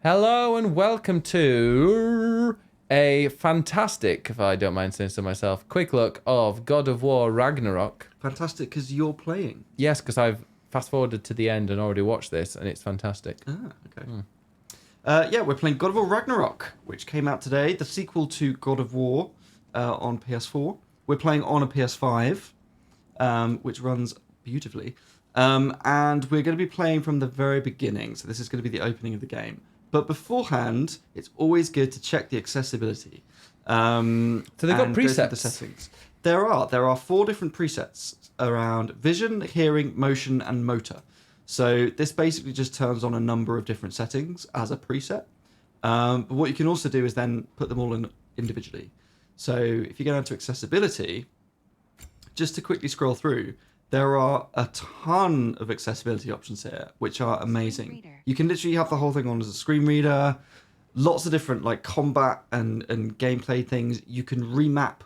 Hello and welcome to a fantastic, if I don't mind saying so myself, quick look of God of War Ragnarök. Fantastic, because you're playing. Yes, because I've fast forwarded to the end and already watched this, and it's fantastic. Okay. Yeah, we're playing God of War Ragnarök, which came out today, the sequel to God of War on PS4. We're playing on a PS5, which runs beautifully. And we're going to be playing from the very beginning, so this is going to be the opening of the game. But beforehand, it's always good to check the accessibility. So they've got and presets. go through the settings. There are 4 different presets around vision, hearing, motion, and motor. So this basically just turns on a number of different settings as a preset. But what you can also do is then put them all in individually. So if you go down to accessibility, just to quickly scroll through, there are a ton of accessibility options here, which are amazing. You can literally have the whole thing on as a screen reader. Lots of different like combat and gameplay things. You can remap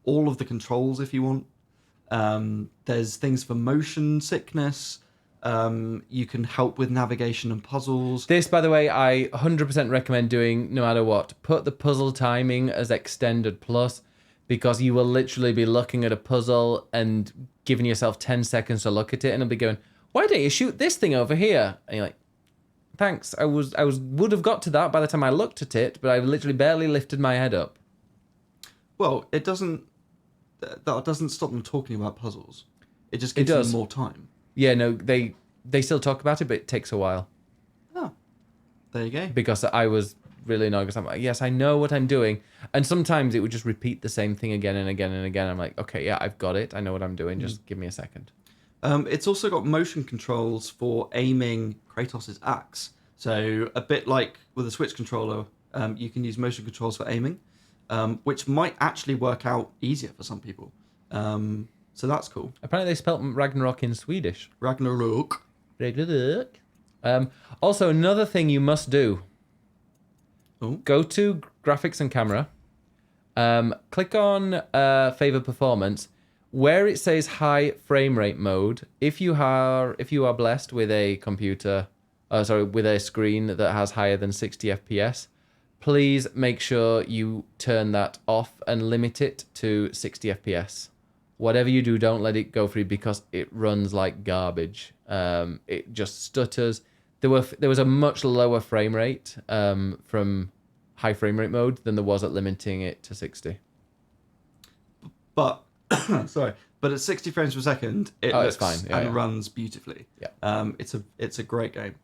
all of the controls if you want. There's things for motion sickness. You can help with navigation and puzzles. This, by the way, I 100% recommend doing no matter what. Put the puzzle timing as extended plus, because you will literally be looking at a puzzle and giving yourself 10 seconds to look at it, and it'll be going, why don't you shoot this thing over here? And you're like, thanks, I would have got to that by the time I looked at it, but I literally barely lifted my head up. Well, that doesn't stop them talking about puzzles. It just gives them more time. Yeah, no, they still talk about it, but it takes a while. Oh, there you go. Because I was really annoyed, because I'm like, yes, I know what I'm doing. And sometimes it would just repeat the same thing again and again and again. I'm like, okay, yeah, I've got it. I know what I'm doing. Just give me a second. It's also got motion controls for aiming Kratos' axe. So a bit like with a Switch controller, you can use motion controls for aiming, which might actually work out easier for some people. So that's cool. Apparently they spelt Ragnarok in Swedish. Ragnarök. Also, another thing you must do. Oh. Go to graphics and camera. Click on favor performance. Where it says high frame rate mode, if you are blessed with a computer, with a screen that has higher than 60 FPS, please make sure you turn that off and limit it to 60 FPS. Whatever you do, don't let it go free, because it runs like garbage. It just stutters. There was a much lower frame rate from high frame rate mode than there was at limiting it to 60. But but at 60 frames per second, it looks fine. Yeah. runs beautifully. Yeah. It's a great game.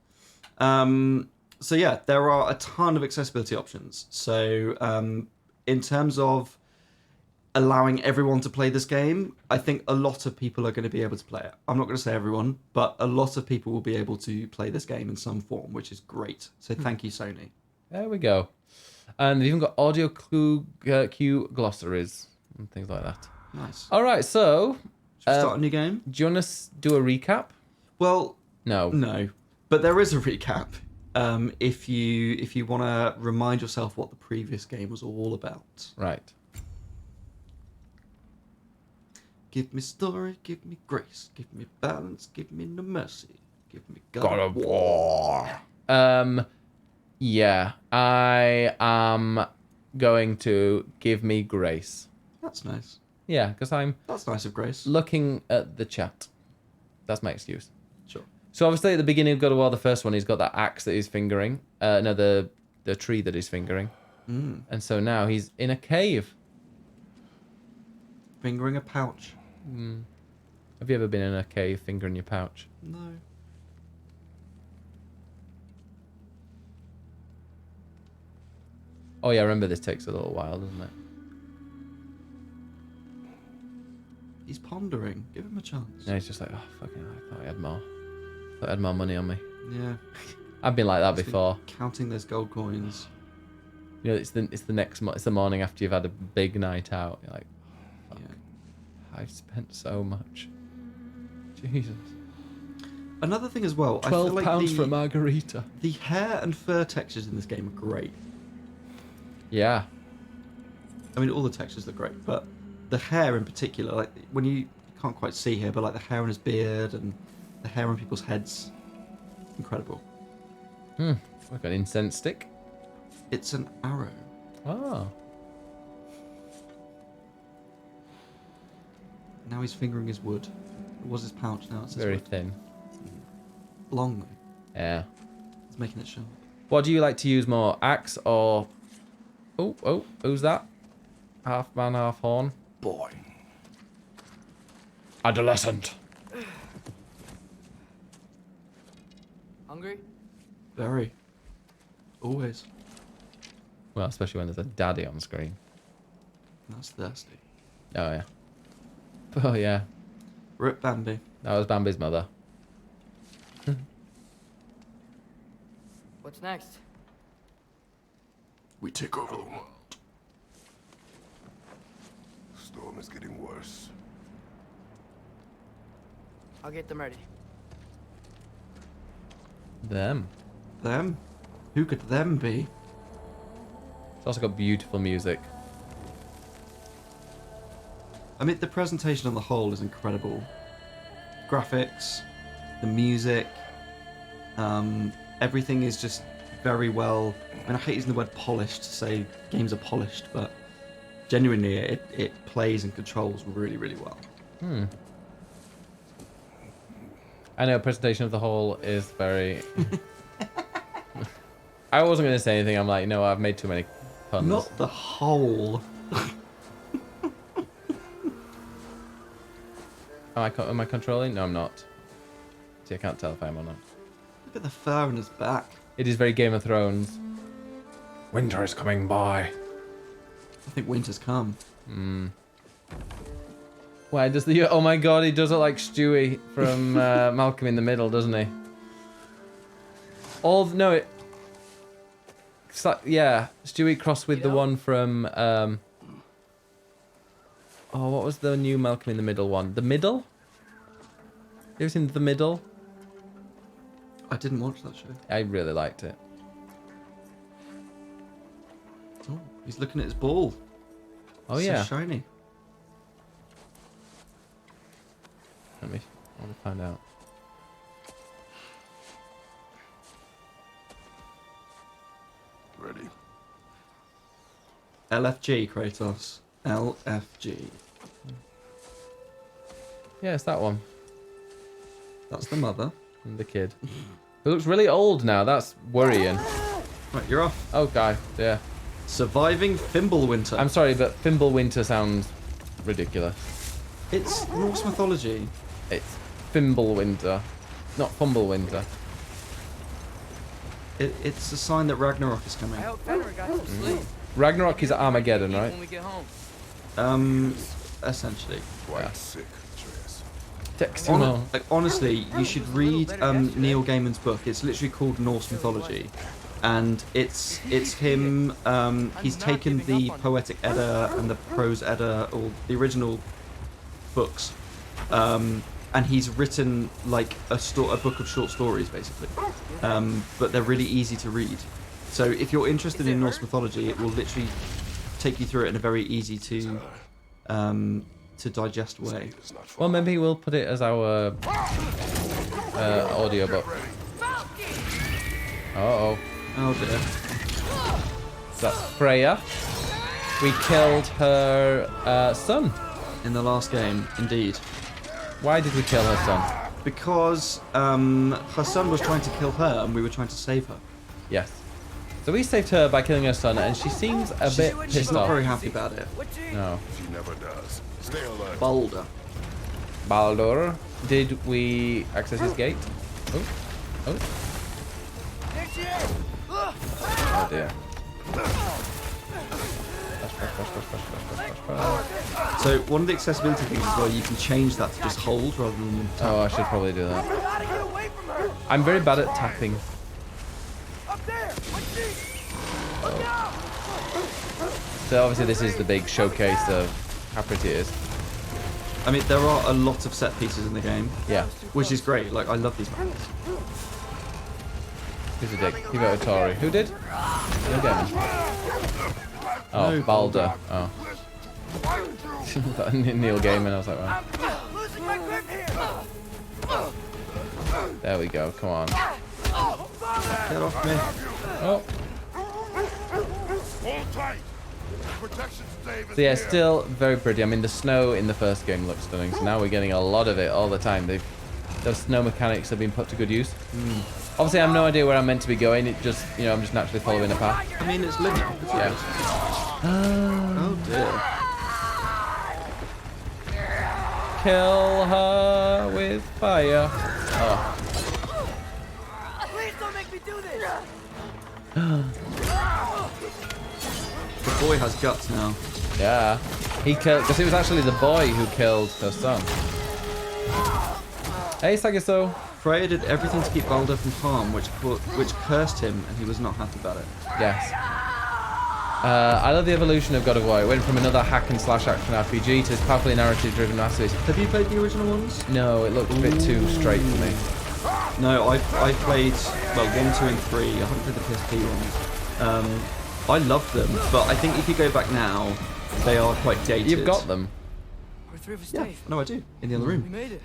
So yeah, there are a ton of accessibility options. So in terms of allowing everyone to play this game, I think a lot of people are going to be able to play it. I'm not going to say everyone, but a lot of people will be able to play this game in some form, which is great. So thank you, Sony. There we go. And they've even got audio cue glossaries and things like that. Nice. All right, so Should we start a new game? do you want to do a recap? Well, No. But there is a recap. If you want to remind yourself what the previous game was all about. Right. Give me story, give me grace, give me balance, give me no mercy, give me God of War. Yeah, I am going to give me grace. That's nice. Yeah, because I'm That's nice of Grace. looking at the chat. That's my excuse. Sure. So obviously at the beginning of God of War, the first one, he's got that axe that he's fingering. No, the tree that he's fingering. And so now he's in a cave. Fingering a pouch. Have you ever been in a cave fingering your pouch? No. Oh yeah, I remember this takes a little while, doesn't it? He's pondering. Give him a chance. Yeah, he's just like, oh, fucking hell, I thought I had more. I thought I had more money on me. Yeah. I've been like that He's been before. counting those gold coins. You know, it's the morning after you've had a big night out. You're like, fuck, Yeah. I've spent so much. Jesus. Another thing as well, I feel like £12 for a margarita. the hair and fur textures in this game are great. Yeah. I mean, all the textures look great, but the hair in particular, like when you can't quite see here, but like the hair on his beard and the hair on people's heads, incredible. We've got an incense stick. It's an arrow. Oh. Now he's fingering his wood. It was his pouch, now it's his Very wood. thin. Long though. Yeah. It's making it sharp. What do you like to use more? Axe or... Oh, who's that? Half man, half horn. Boy. Adolescent. Hungry? Very. Always. Well, especially when there's a daddy on screen. That's thirsty. Oh, yeah. Oh, yeah. Rip Bambi. That was Bambi's mother. What's next? We take over the world. Storm is getting worse. I'll get them ready. Them. Them? Who could them be? It's also got beautiful music. I mean, the presentation on the whole is incredible. Graphics, the music, everything is just very well. I mean, I hate using the word polished to say games are polished, but genuinely, it plays and controls really, really well. I know presentation of the whole is very... I wasn't going to say anything. I'm like, no, I've made too many puns. Not the whole. Am I controlling? No, I'm not. See, I can't tell if I am or not. Look at the fur on his back. It is very Game of Thrones. Winter is coming by. I think winter's come. Why does the... Oh my god, he does it like Stewie from Malcolm in the Middle, doesn't he? No, it... It's like, yeah, Stewie crossed with the one from... Oh, what was the new Malcolm in the Middle one? The Middle? It was in The Middle. I didn't watch that show. I really liked it. Oh, he's looking at his ball. Oh, It's yeah. so shiny. I want to find out. Ready? LFG, Kratos. LFG. Yeah, it's that one. That's the mother. And the kid. It looks really old now. That's worrying. Right, you're off. Oh, God. Yeah. Surviving Fimbulwinter. I'm sorry, but Fimbulwinter sounds ridiculous. It's Norse mythology. It's Fimbulwinter, not Fumbulwinter. It's a sign that Ragnarok is coming. I hope Fenrir got some sleep. Ragnarok is Armageddon, right? When we get home. Essentially. Quite sick, Atreus. Text him on. Honestly, you should read Neil Gaiman's book. It's literally called Norse mythology, and it's him. He's taken the Poetic Edda and the Prose Edda, or the original books, and he's written like a book of short stories, basically. But they're really easy to read. So if you're interested in Norse mythology, it will literally take you through it in a very easy to digest way. Well, maybe we'll put it as our audiobook. Uh-oh. Oh dear. So that's Freya. We killed her son. In the last game, indeed. Why did we kill her son? Because her son was trying to kill her and we were trying to save her. Yes. So we saved her by killing her son, and she seems a bit She's pissed not off. very happy about it. No. She never does. Stay alert. Boulder. Baldur. Did we access his gate? Oh. Oh. Oh dear. So one of the accessibility things is well, you can change that to just hold rather than tap. Oh, I should probably do that. I'm very bad at tapping. So obviously this is the big showcase of how pretty it is. I mean, there are a lot of set pieces in the game, Yeah. which is great. Like, I love these maps. Who's a dick? He voted Tory. Who did? Neil Gaiman. Oh, No, Baldur. Oh. Neil Gaiman, I was like, wow. There we go, come on. Get off me. Oh. Hold tight. Protection stave is So yeah, here. still very pretty. I mean, the snow in the first game looked stunning, so now we're getting a lot of it all the time. Those snow mechanics have been put to good use. Obviously, I have no idea where I'm meant to be going. It just, you know, I'm just naturally following a path. I mean, it's linear. It's Yeah. Oh dear. Kill her with fire. Oh. Please don't make me do this. The boy has guts now. Yeah. He killed, because it was actually the boy who killed her son. Hey, Sagaso. Freya did everything to keep Balder from harm, which cursed him, and he was not happy about it. Yes. I love the evolution of God of War. It went from another hack and slash action RPG to this powerfully narrative-driven masterpiece. Have you played the original ones? No, it looked a bit too straight for me. No, I played, well, 1, 2, and 3. I haven't played the PSP ones. I love them, but I think if you go back now, they are quite dated. You've got them. We're 3 of us Yeah, safe. no, I do. In the other We room. made it.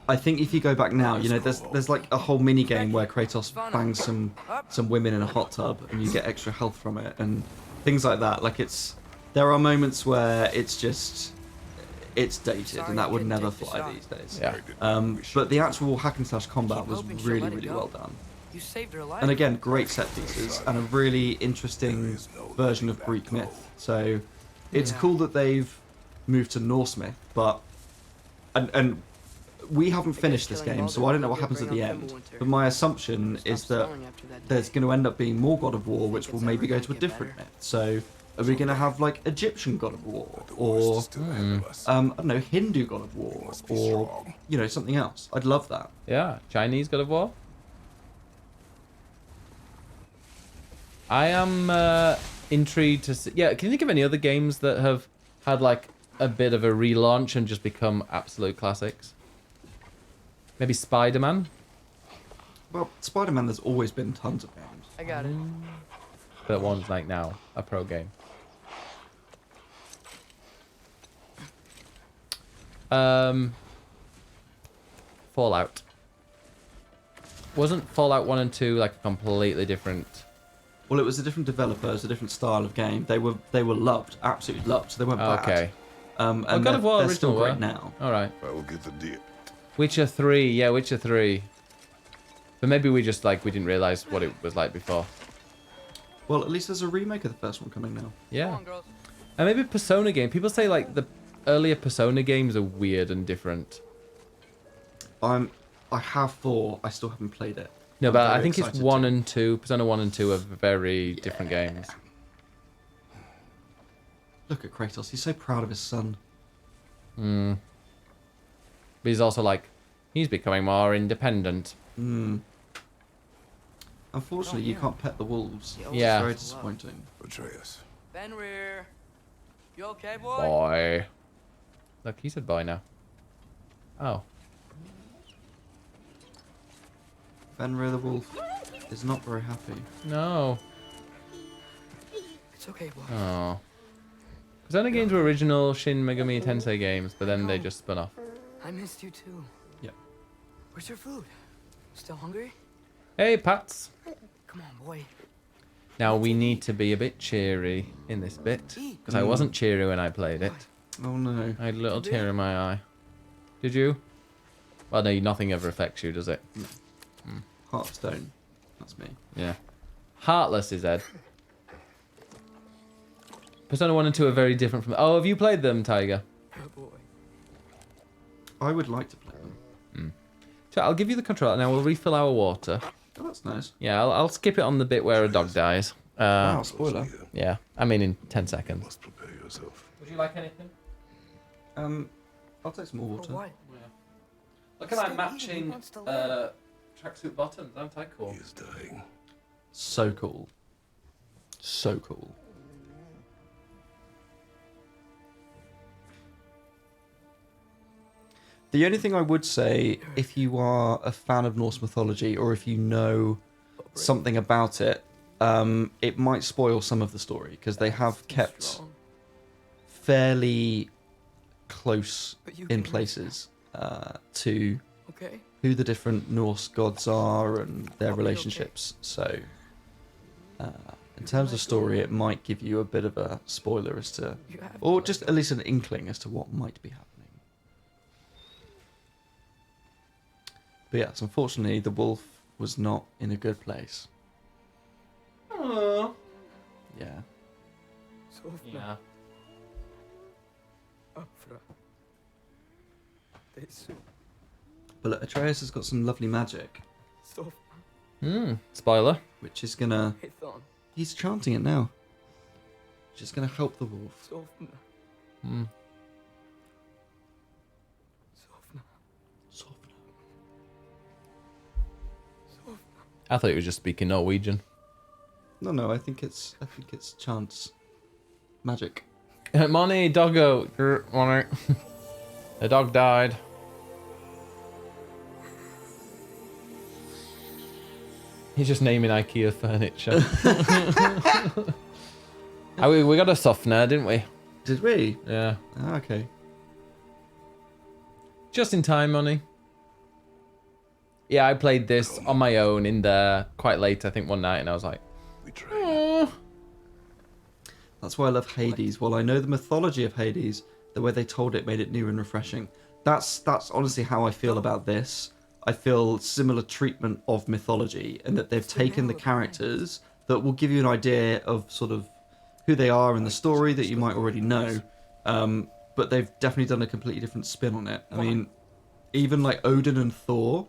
I think if you go back now, you know, there's like a whole mini game where Kratos bangs some women in a hot tub and you get extra health from it and things like that. Like there are moments where it's dated and that would never fly these days. Yeah. But the actual hack and slash combat was really, really well done. You saved her life. And again, great set pieces and a really interesting version of Greek myth. So it's cool that they've moved to Norse myth, but and we haven't finished this game, so I don't know what happens at the end. But my assumption is that there's going to end up being more God of War, which will maybe go to a different myth. So are we going to have like Egyptian God of War, or I don't know, Hindu God of War, or you know, something else? I'd love that. Yeah, Chinese God of War. I am intrigued to see. Yeah, can you think of any other games that have had like a bit of a relaunch and just become absolute classics? Maybe Spider-Man. Well, Spider-Man, there's always been tons of games. I got it. But one's like now a pro game. Fallout. Wasn't Fallout 1 and 2 like a completely different? Well, it was a different developer, it was a different style of game. They were loved, absolutely loved. So they weren't bad. Okay. And God of War they're original still great were. now. All right. I will get the deal. Witcher 3. Yeah, Witcher 3. But maybe we just like we didn't realize what it was like before. Well, at least there's a remake of the first one coming now. Come Yeah. on, girls. And maybe Persona game. People say like the earlier Persona games are weird and different. I have 4. I still haven't played it. No, I'm but I very think it's excited 1 to. and 2. Persona 1 and 2 are very different games. Look at Kratos. He's so proud of his son. Mm. But he's also like, he's becoming more independent. Unfortunately, you can't pet the wolves. Yeah. It's very disappointing. Atreus. Fenrir. You okay, boy? Boy. Look, he said boy now. Oh. Fenrir the wolf is not very happy. No. It's okay, boy. Oh. Persona games were original Shin Megami Tensei games, but then they just spun off. I missed you too. Yeah. Where's your food? Still hungry? Hey, Pats. Come on, boy. Now we need to be a bit cheery in this bit, because I wasn't cheery when I played it. Oh no. I had a little tear in my eye. Did you? Well, no, nothing ever affects you, does it? Hearthstone. That's me. Yeah. Heartless is Ed. Persona 1 and 2 are very different from... Oh, have you played them, Tiger? Oh, boy. I would like to play them. So I'll give you the controller. Now we'll refill our water. Oh, that's nice. Yeah, I'll skip it on the bit where a dog dies. Wow, spoiler. Yeah, I mean in 10 seconds. Must prepare yourself. Would you like anything? I'll take some more For water. what? Look at my matching tracksuit bottoms. Aren't I cool? He is dying. So cool. So cool. The only thing I would say, if you are a fan of Norse mythology or if you know something about it, it might spoil some of the story because they have kept fairly close in places to Okay. who the different Norse gods are and their relationships. So In terms of story, it might give you a bit of a spoiler as to, You have to or let just go. at least an inkling as to what might be happening. But yes, unfortunately, the wolf was not in a good place. Aww. Yeah. Sofna. Yeah. Afra. Desu. But look, Atreus has got some lovely magic, Sofna. Spoiler. which is gonna... Hathon. He's chanting it now. Which is gonna help the wolf. Sofna. Hmm. Sofna. Soften. Sofna. I thought he was just speaking Norwegian. No, I think it's chants. Magic. Money, doggo. Money. The dog died. He's just naming IKEA furniture. We got a softener, didn't we? Did we? Yeah. Ah, okay. Just in time, Money. Yeah, I played this on my own in there quite late, I think, one night, and I was like, Betrayed. oh. That's why I love Hades. While I know the mythology of Hades, the way they told it made it new and refreshing. That's honestly how I feel about this. I feel similar treatment of mythology, and that they've taken the characters that will give you an idea of sort of who they are in the story that you might already know, but they've definitely done a completely different spin on it. I mean, even like Odin and Thor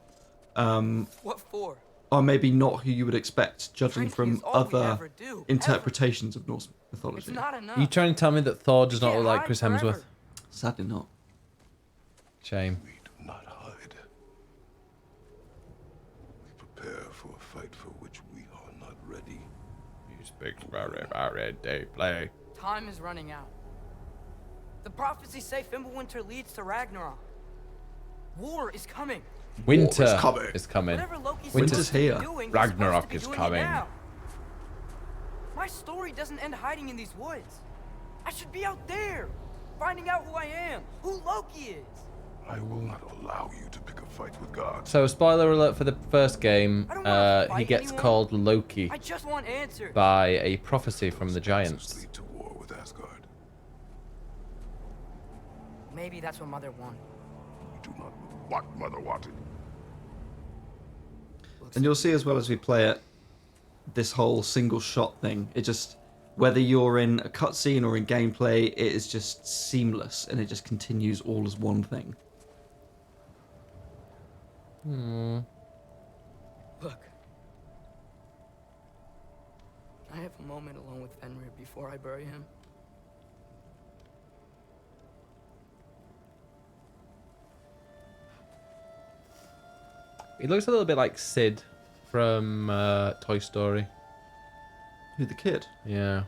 What for? are maybe not who you would expect, judging Drinking from is all we other ever do, interpretations of Norse It's mythology. not enough. Are you trying to tell me that Thor does We not can't look like hide Chris forever. Hemsworth? Sadly not. Shame. We do not hide. We prepare for a fight for which we are not ready. He speaks very day play. Time is running out. The prophecies say Fimbulwinter leads to Ragnarok. War is coming. Winter is coming. is coming. Whatever Loki's Winter's supposed to be here. doing, he's Ragnarok supposed to be is doing it coming. now. My story doesn't end hiding in these woods. I should be out there, finding out who I am, who Loki is. I will not allow you to pick a fight with God. So, spoiler alert for the first game, I don't wanna he fight gets anyone. called Loki I just want answers. by a prophecy from the giants. Lead to war with Asgard. Maybe that's what Mother wanted. We do not know what Mother wanted. And you'll see as well as we play it, this whole single shot thing, it just, whether you're in a cutscene or in gameplay, it is just seamless and it just continues all as one thing. Look. Can I have a moment alone with Fenrir before I bury him? He looks a little bit like Sid from Toy Story. Who, the kid? Yeah,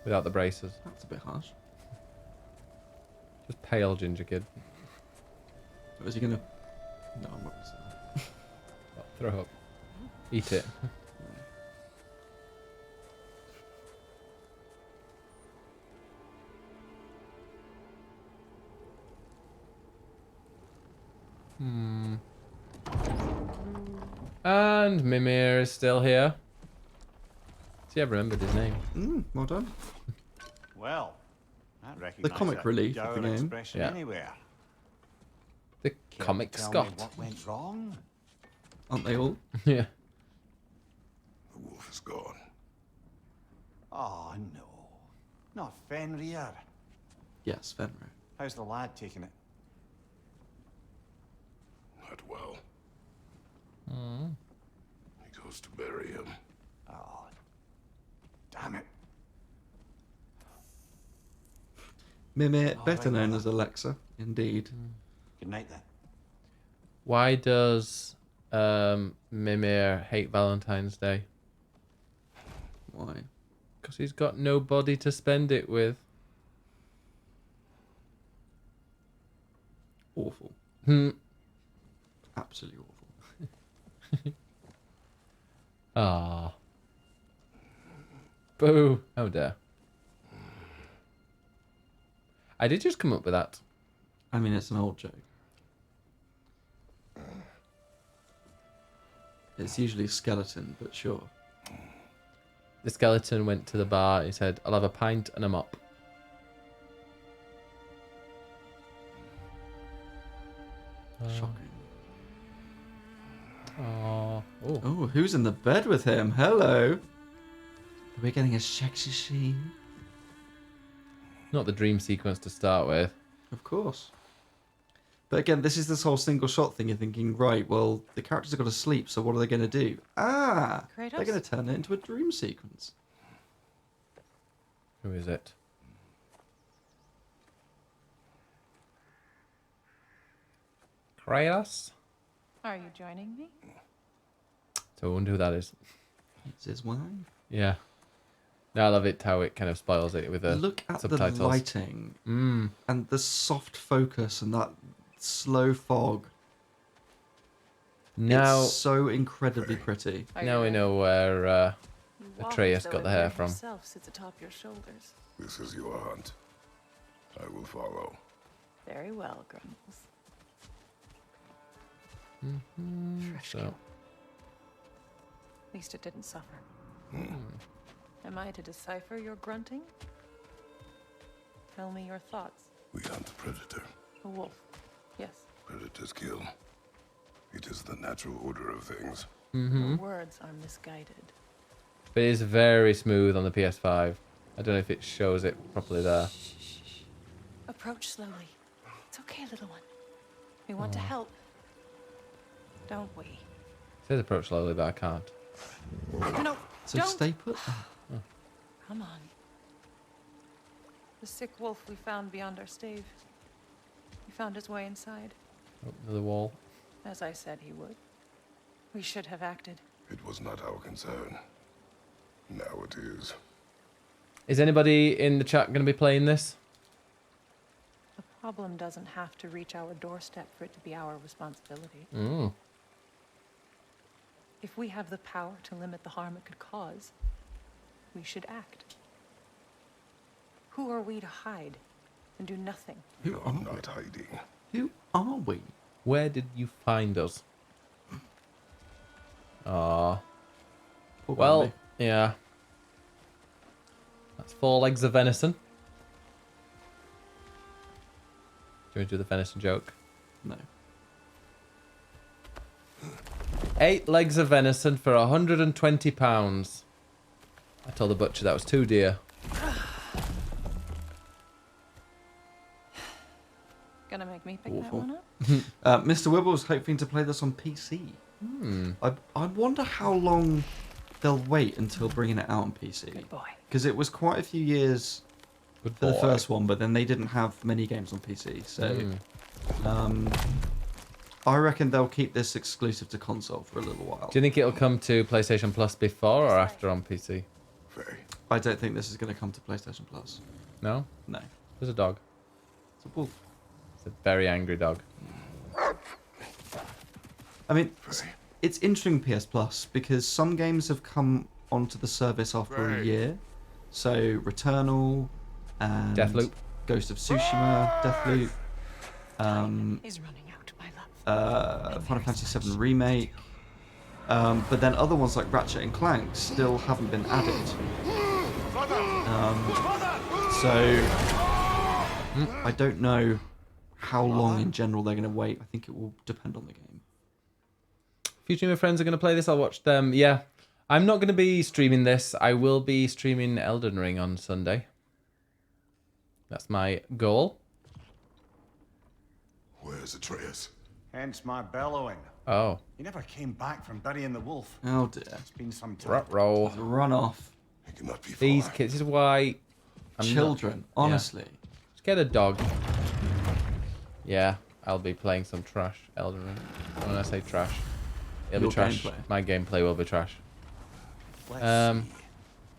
without the braces. That's a bit harsh. Just pale ginger kid. Or is he gonna... No, I'm not gonna say that. Oh, throw up. Eat it. And Mimir is still here. See, I remembered his name. Well done. Well, I recognise comic that relief of dour the game. expression Yeah. anywhere. The Care comic to tell Scott. me what went wrong? Aren't they all? Yeah. The wolf is gone. Oh no, not Fenrir. Yes, Fenrir. How's the lad taking it? Not well. He goes to bury him. Oh, damn it! Mimir, Oh, better right, known well, as Alexa, indeed. Good night then. Why does Mimir hate Valentine's Day? Why? Because he's got nobody to spend it with. Awful. Hmm. Absolutely awful. Ah. Boo. Oh dear. I did just come up with that. I mean, it's an old joke. It's usually a skeleton, but sure. The skeleton went to the bar. He said, "I'll have a pint and a mop." Shocking. Oh. Oh, who's in the bed with him? Hello. We're getting a sexy scene. Not the dream sequence to start with. Of course. But again, this whole single shot thing. You're thinking, right, well, the characters have got to sleep, so what are they going to do? Ah, they're Kratos? going to turn it into a dream sequence. Who is it? Kratos? Are you joining me? So I wonder who that is. It's his wife. Yeah. No, I love it how it kind of spoils it with the Look at subtitles. the lighting Mm. and the soft focus and that slow fog. Now, It's so incredibly pretty. Are you now we ready? know where You walk Atreus as though got the everyone hair from. Himself sits atop your shoulders. This is your hunt. I will follow. Very well, Grumbles. Fresh So, kill. At least it didn't suffer. Am I to decipher your grunting? Tell me your thoughts. We hunt the predator. A wolf. Yes. Predators kill. It is the natural order of things. Your words are misguided. but it is very smooth on the PS5. I don't know if it shows it properly there. Approach slowly. It's okay, little one. We want to help. Don't we? It says approach slowly, but I can't. No, So don't. stay put. Come on. The sick wolf we found beyond our stave. He found his way inside, Oh, another wall. as I said he would. We should have acted. It was not our concern. Now it is. Is anybody in the chat going to be playing this? The problem doesn't have to reach our doorstep for it to be our responsibility. Mm. If we have the power to limit the harm it could cause, we should act. Who are we to hide and do nothing? We are not hiding. Who are we? Where did you find us? Ah. Poor Well, Bambi. yeah. That's 4 legs of venison. Do you want to do the venison joke? No. 8 legs of venison for £120. I told the butcher that was too dear. Gonna make me pick Awful. that one up? Mr. Wibble's hoping to play this on PC. I wonder how long they'll wait until bringing it out on PC. Good boy. Because it was quite a few years Good for the boy. first one, but then they didn't have many games on PC. So I reckon they'll keep this exclusive to console for a little while. Do you think it'll come to PlayStation Plus before or after on PC? Faye. I don't think this is going to come to PlayStation Plus. No? No. There's a dog. It's a wolf. It's a very angry dog. I mean, it's interesting PS Plus because some games have come onto the service after a year. So Returnal and Deathloop. Ghost of Tsushima, Deathloop, Is running out, my love. Final Fantasy VII Remake. But then other ones like Ratchet and Clank still haven't been added. So I don't know how long in general they're going to wait. I think it will depend on the game. A few streamer friends are going to play this. I'll watch them. Yeah. I'm not going to be streaming this. I will be streaming Elden Ring on Sunday. That's my goal. Where's Atreus? Hence my bellowing. Oh. He never came back from burying the wolf. Oh dear. It's been some time. Ruh-roh. Run off. He cannot be far. These kids. This is why I'm Children, honestly. Just get a dog. Yeah, I'll be playing some trash Elden Ring. When I say trash, it'll Your be trash. gameplay. My gameplay will be trash. Let's see.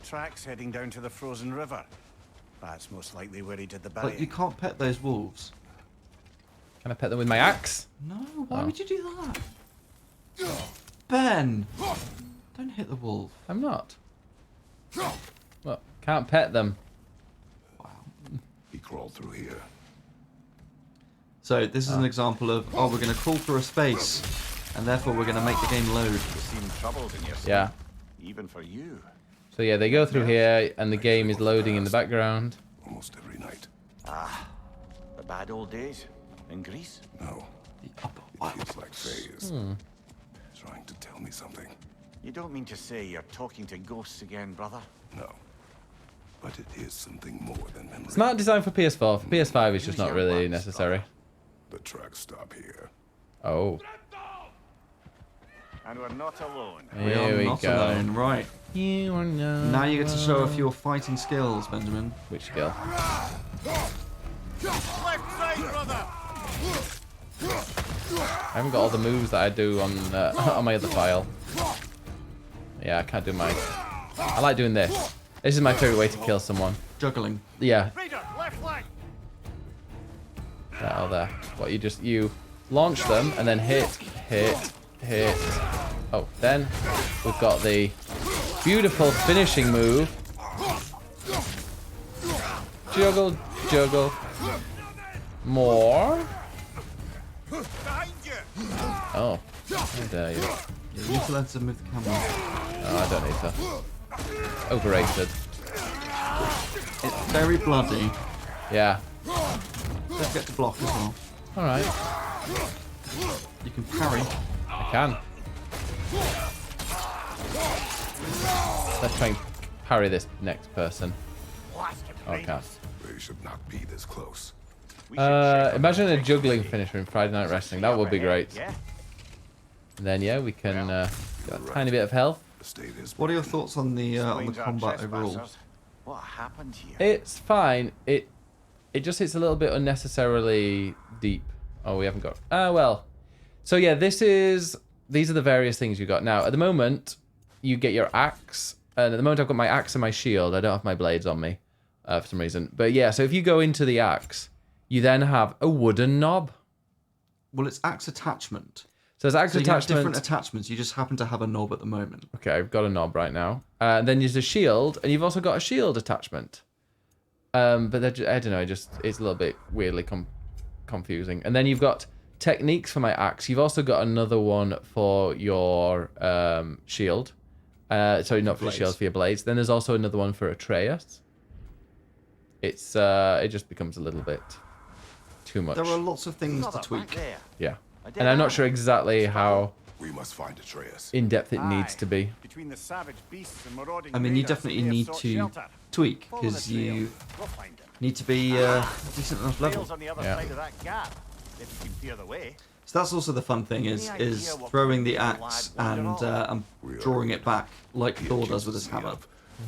Tracks heading down to the frozen river. That's most likely where he did the burying. Like, you can't pet those wolves. Can I pet them with my axe? No, why Oh. would you do that? Ben! Don't hit the wolf. I'm not. Well, can't pet them. He crawled through here. So this is an example of, oh, we're going to crawl through a space, and therefore we're going to make the game load. You seem troubled in your sleep. Yeah. Even for you. So yeah, they go through here, and the game is loading in the background. Almost every night. The bad old days in Greece. No. The upper It feels like Faye is trying to tell me something. You don't mean to say you're talking to ghosts again, brother? No. But it is something more than memory. Smart design for PS4. For PS5, it's just not really necessary. The tracks stop here. Oh. And we're not alone. Here we not go. alone, right? You are not Now you get to show off your fighting skills, Benjamin. Which skill? Left side, brother! I haven't got all the moves that I do on my other file. Yeah, I can't do my... I like doing this. This is my favorite way to kill someone. Juggling. Yeah. Raider, left leg! That or there. What, you launch them and then hit. Oh, then we've got the beautiful finishing move. Juggle, juggle. More. Behind you! Oh, how dare you. You need to learn to move the camera. Oh, I don't need to. Overrated. It's very bloody. Yeah. Don't forget to block as well. Alright. You can parry. I can. Let's try and parry this next person. Oh, I can't. They should not be this close. Imagine a juggling finisher in Friday Night Wrestling. That would be great. Yeah. And then, yeah, we can get a tiny bit of health. The state is. What are your thoughts on the Explains our combat overall? trespassers. What happened here? It's fine. It just hits a little bit unnecessarily deep. Oh, we haven't got... well. So, yeah, these are the various things you got. Now, at the moment, you get your axe. And at the moment, I've got my axe and my shield. I don't have my blades on me for some reason. But, yeah, so if you go into the axe, you then have a wooden knob. Well, it's axe attachment. So there's axe So you have attachment. different attachments. You just happen to have a knob at the moment. Okay, I've got a knob right now. Then there's a shield, and you've also got a shield attachment. But I don't know, it's a little bit weirdly confusing. And then you've got techniques for my axe. You've also got another one for your shield. Sorry, not for your shield, for your blades. Then there's also another one for Atreus. It just becomes a little bit too much. There are lots of things to Brother, tweak. back there. Yeah. And I'm not sure exactly how We must find Atreus. in-depth it needs to be. Between the savage beasts and marauding I mean, you raiders, definitely they have need sought to shelter. tweak Follow the because trail. you We'll find him. need to be decent enough level. Trail's on the other Yeah. side of that gap. If you can clear the way. So that's also the fun thing is Any idea what throwing the kind of axe lad and wander drawing it back like He Thor does with his accuses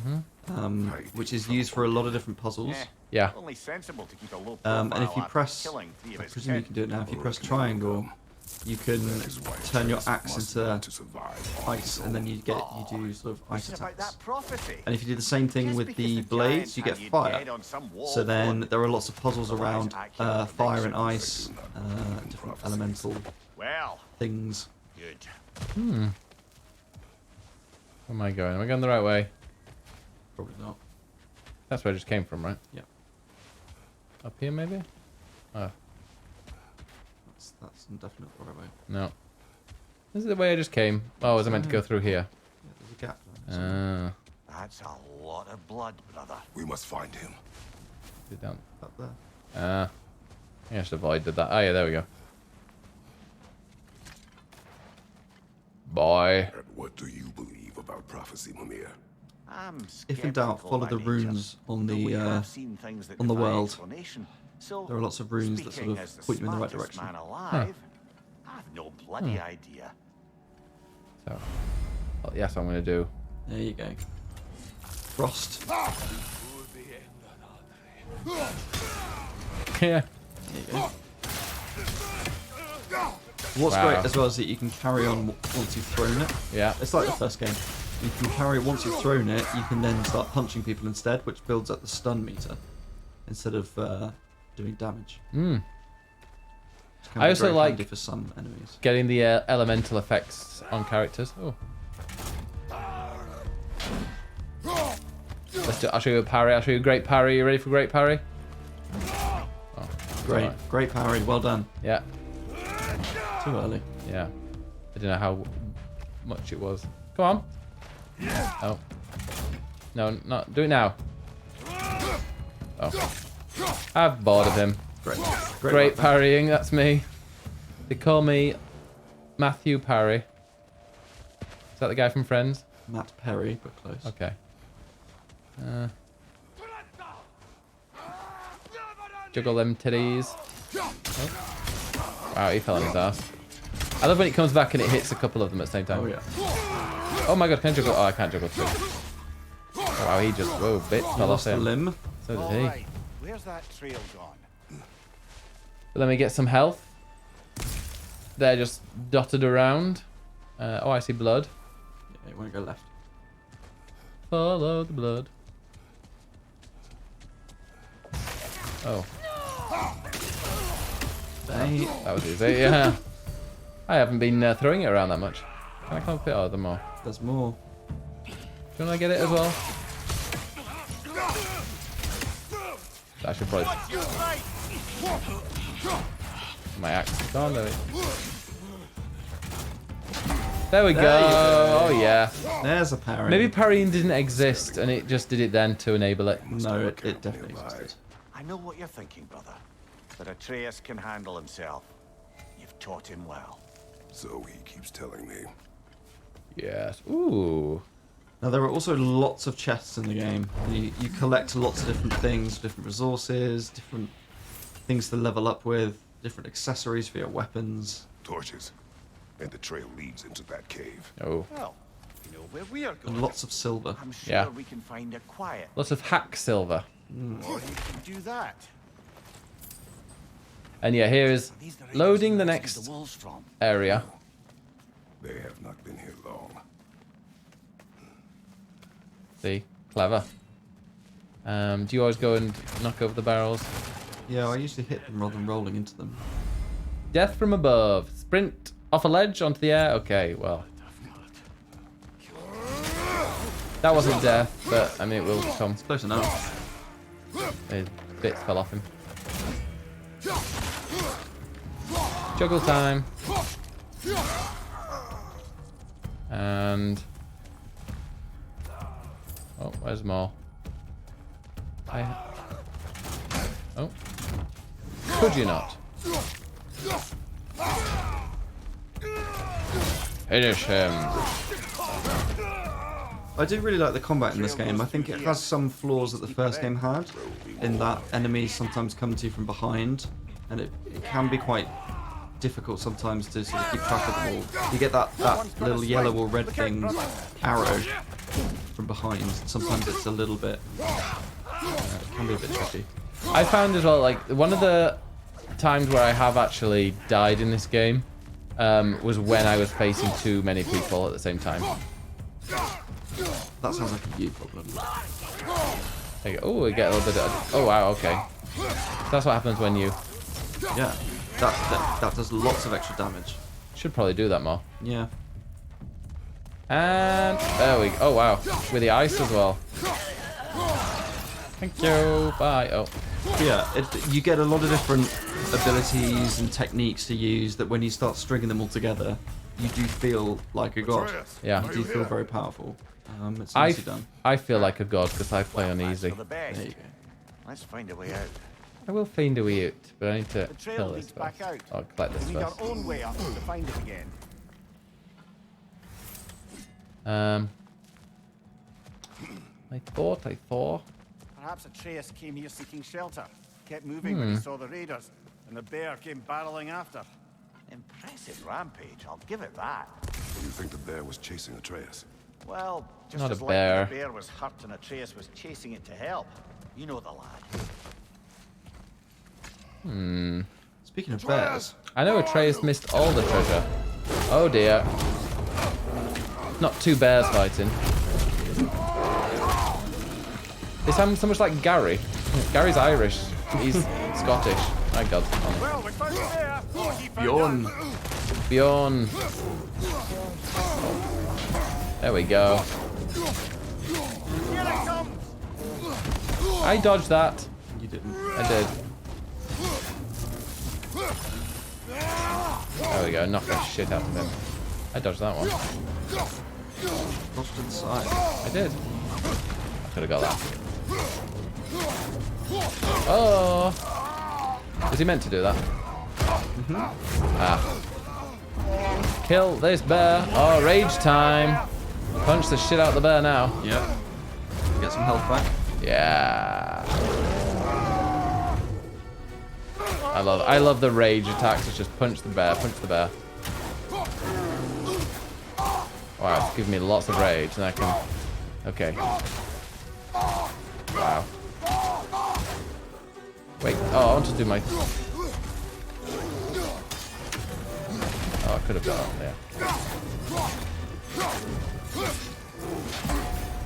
me hammer, of which is used for a lot of different puzzles. Eh, Yeah. Only sensible to keep a low And if you profile after press, killing three of I his presume you kin. can do it now. If you press triangle, you can That is why turn your Atreus axe must into learn to survive on ice, his and then own. you do sort of ice What's about attacks. that prophecy? And if you do the same thing Just with because the blades, you giant get had fire. dead on some wall So then fort. there are lots of puzzles around Otherwise, fire and accurate ice, different elemental Well, things. good. Where am I going? Am I going the right way? Probably not. That's where I just came from, right? Yeah. Up here, maybe? Oh, That's definitely the right way. no. This is the way I just came. Oh, was I meant to go through here? Yeah, there's a gap there. That's a lot of blood, brother. We must find him. Sit down. Up there. I think I should have avoided that. Oh, yeah, there we go. Boy. And what do you believe about prophecy, Mimir? I'm If in doubt, skeptical follow by the nature, runes on though we the have seen things that on the defy world. explanation. So, There are lots of runes that sort speaking of as the point you in the right smartest direction. Man alive, I've no bloody idea. So, well, yes, I'm going to do. There you go. Frost. Yeah. What's Wow. great as well is that you can carry on once you've thrown it. Yeah. It's like the first game. You can carry once you've thrown it. You can then start punching people instead, which builds up the stun meter instead of doing damage. Mm. Which can I be also very like- handy for some enemies. Getting the elemental effects on characters. Oh. I'll show you a parry. I'll show you a great parry. You ready for great parry? Oh, Great, alright. great parry. Well done. Yeah. Too early. Yeah. I don't know how much it was. Come on. Oh. No, not do it now. Oh, I've bored of him. Great parrying. That's me. They call me Matthew Parry. Is that the guy from Friends? Matt Perry, but close. Okay. Juggle them titties. Oh. Wow, he fell on his ass. I love when it comes back and it hits a couple of them at the same time. Oh yeah. Oh my god, can I juggle? Oh, I can't juggle two. Oh, wow, he just, whoa, bits fell off Lost a him. limb. So did All he. right, where's that trail gone? But let me get some health. They're just dotted around. Oh, I see blood. Yeah, it won't go left. Follow the blood. Oh. Hey. That was easy, yeah. I haven't been throwing it around that much. Can I come up it? Oh, there's more. There's more. Don't I get it as well? I should probably... My axe is gone, there we go. Oh, yeah. There's a parry. Maybe parrying didn't exist and it just did it then to enable it. No, it definitely existed. I know what you're thinking, brother. But Atreus can handle himself. You've taught him well. So he keeps telling me. Yes. Ooh. Now there are also lots of chests in the game. You collect lots of different things, different resources, different things to level up with, different accessories for your weapons. Torches. And the trail leads into that cave. Oh. Well, you know where we are going. And lots of silver. I'm sure Yeah. we can find a quiet. Lots of hack silver. Or you can do that. And yeah, here is These the raiders loading we the rescued next the wolves from. area. They have not been here long. See? Clever. Do you always go and knock over the barrels? Yeah, I usually hit them rather than rolling into them. Death from above. Sprint off a ledge onto the air. Okay, well. That wasn't death, but I mean it will come. It's close enough. His bits fell off him. Juggle time. And... Oh, where's more? Oh. Could you not? Finish him. I do really like the combat in this game. I think it has some flaws that the first game had, in that enemies sometimes come to you from behind, and it can be quite difficult sometimes to sort of keep track of them all. You get that little yellow or red thing, arrow, from behind. Sometimes it's a little bit, it can be a bit tricky. I found as well, like, one of the times where I have actually died in this game was when I was facing too many people at the same time. That sounds like a you problem. Oh, we get a little bit of... Oh, wow, okay. That's what happens when you... Yeah, that does lots of extra damage. Should probably do that more. Yeah. And... There we go. Oh, wow. With the ice as well. Thank you. Bye. Oh. Yeah, you get a lot of different abilities and techniques to use that when you start stringing them all together, you do feel like a god. Yeah. You do feel very powerful. It's nicely done. I feel like a god because I play on easy. For the best. There you go. Let's find a way out. I will find a way out, but I need to The trail kill this leads back first. out. I'll collect this We need our first. own way up to find it again. I thought. Perhaps Atreus came here seeking shelter. Kept moving when he saw the raiders, and the bear came barreling after. Impressive rampage, I'll give it that. You think the bear was chasing Atreus? Well, just Not a as bear. likely the bear was hurt and Atreus was chasing it to help. You know the lad. Speaking of bears, I know Atreus missed all the treasure. Oh dear. Not two bears fighting. They sound so much like Gary. Gary's Irish. He's Scottish. My God. Well, we found the bear. Oh, he found Bjorn. us. Bjorn. There we go. Here it comes. I dodged that. You didn't. I did. There we go. Knock that shit out of him. I dodged that one. Lost to the side. I did. I could have got that. Oh! Was he meant to do that? Ah. Kill this bear. Oh, rage time. Punch the shit out of the bear now. Yep. Get some health back. Yeah. I love the rage attacks. It's just punch the bear, punch the bear. Wow, it's giving me lots of rage, and I can. Okay. Wow. Wait. Oh, I want to do my. Oh, I could have done it. Yeah.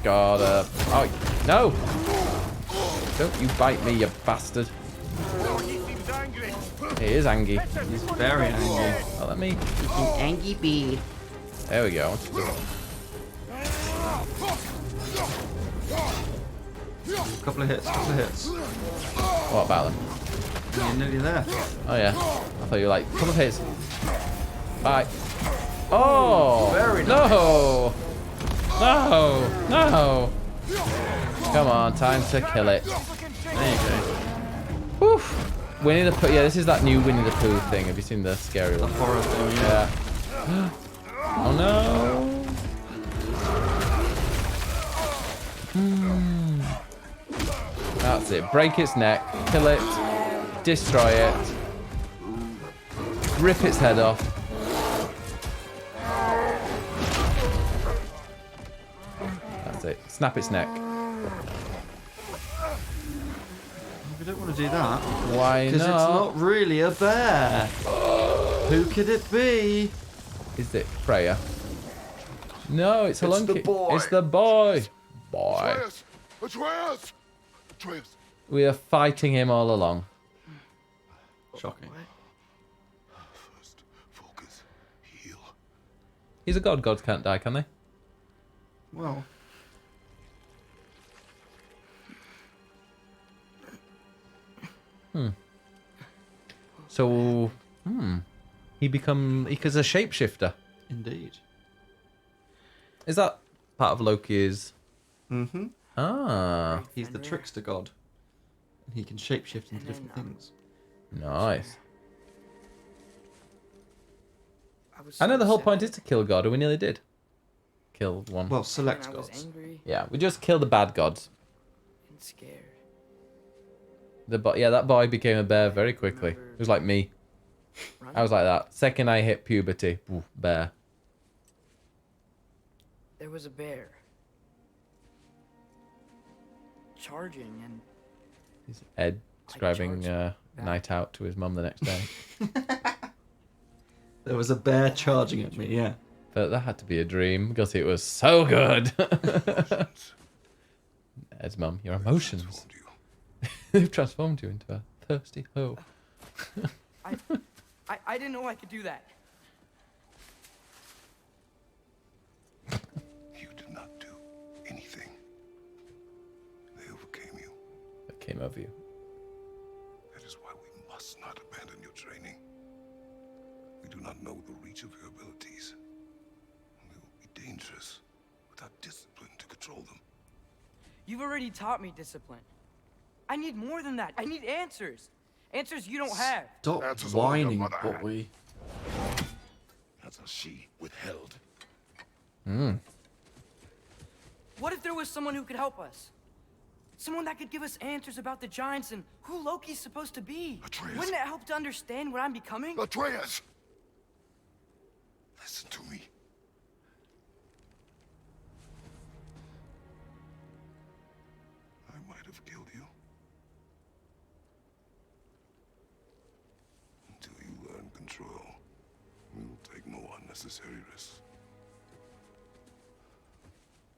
Gotta. Oh no! Don't you bite me, you bastard! He is angry. He's very angry. Oh, let me. Angry bee. There we go. Couple of hits. What about them? You're nearly there. Oh yeah. I thought you were like, couple of hits. Bye. Oh! Very nice. No! No! No! Come on, time to kill it. There you go. Whew. Winnie the Pooh. Yeah, this is that new Winnie the Pooh thing. Have you seen the scary The one? horror thing. Yeah. Yeah. Oh no! That's it. Break its neck, kill it, destroy it, rip its head off. That's it. Snap its neck. We don't want to do that. Why Because it's not? not really a bear. Who could it be? Is it Freya? No, it's It's Halunki. the boy. It's the boy. Boy. Atreus! Atreus! Atreus! We are fighting him all along. Shocking. First, focus. Heal. He's a god. Gods can't die, can they? Well, So, he becomes a shapeshifter. indeed. Is that part of Loki's? Mm-hmm. Ah, He's the trickster god. And he can shapeshift into different things. nice. was I know so the whole sad point is to kill God, and we nearly did. Kill one. Well, when select I was gods. angry Yeah, we just killed the bad gods. and scared. Yeah, that boy became a bear very quickly. It was like me. Right? I was like that. Second I hit puberty, oof, bear. There was a bear. Charging and Is Ed describing charged night out to his mum the next day. There was a bear charging at me, yeah. But that had to be a dream because it was so good. Ed's mum, your emotions. Transformed you. They've transformed you into a thirsty hoe. I didn't know I could do that. You did not do anything. They overcame you. That came over you. That is why we must not abandon your training. We do not know the reach of your abilities. We will be dangerous without discipline to control them. You've already taught me discipline. I need more than that. I need answers. Answers you don't have. Stop That's all your whining, mother had. boy. That's what she withheld. What if there was someone who could help us? Someone that could give us answers about the giants and who Loki's supposed to be. Atreus. Wouldn't it help to understand what I'm becoming? Atreus! Listen to me. I might have killed you. Until you learn control, we will take no unnecessary risks.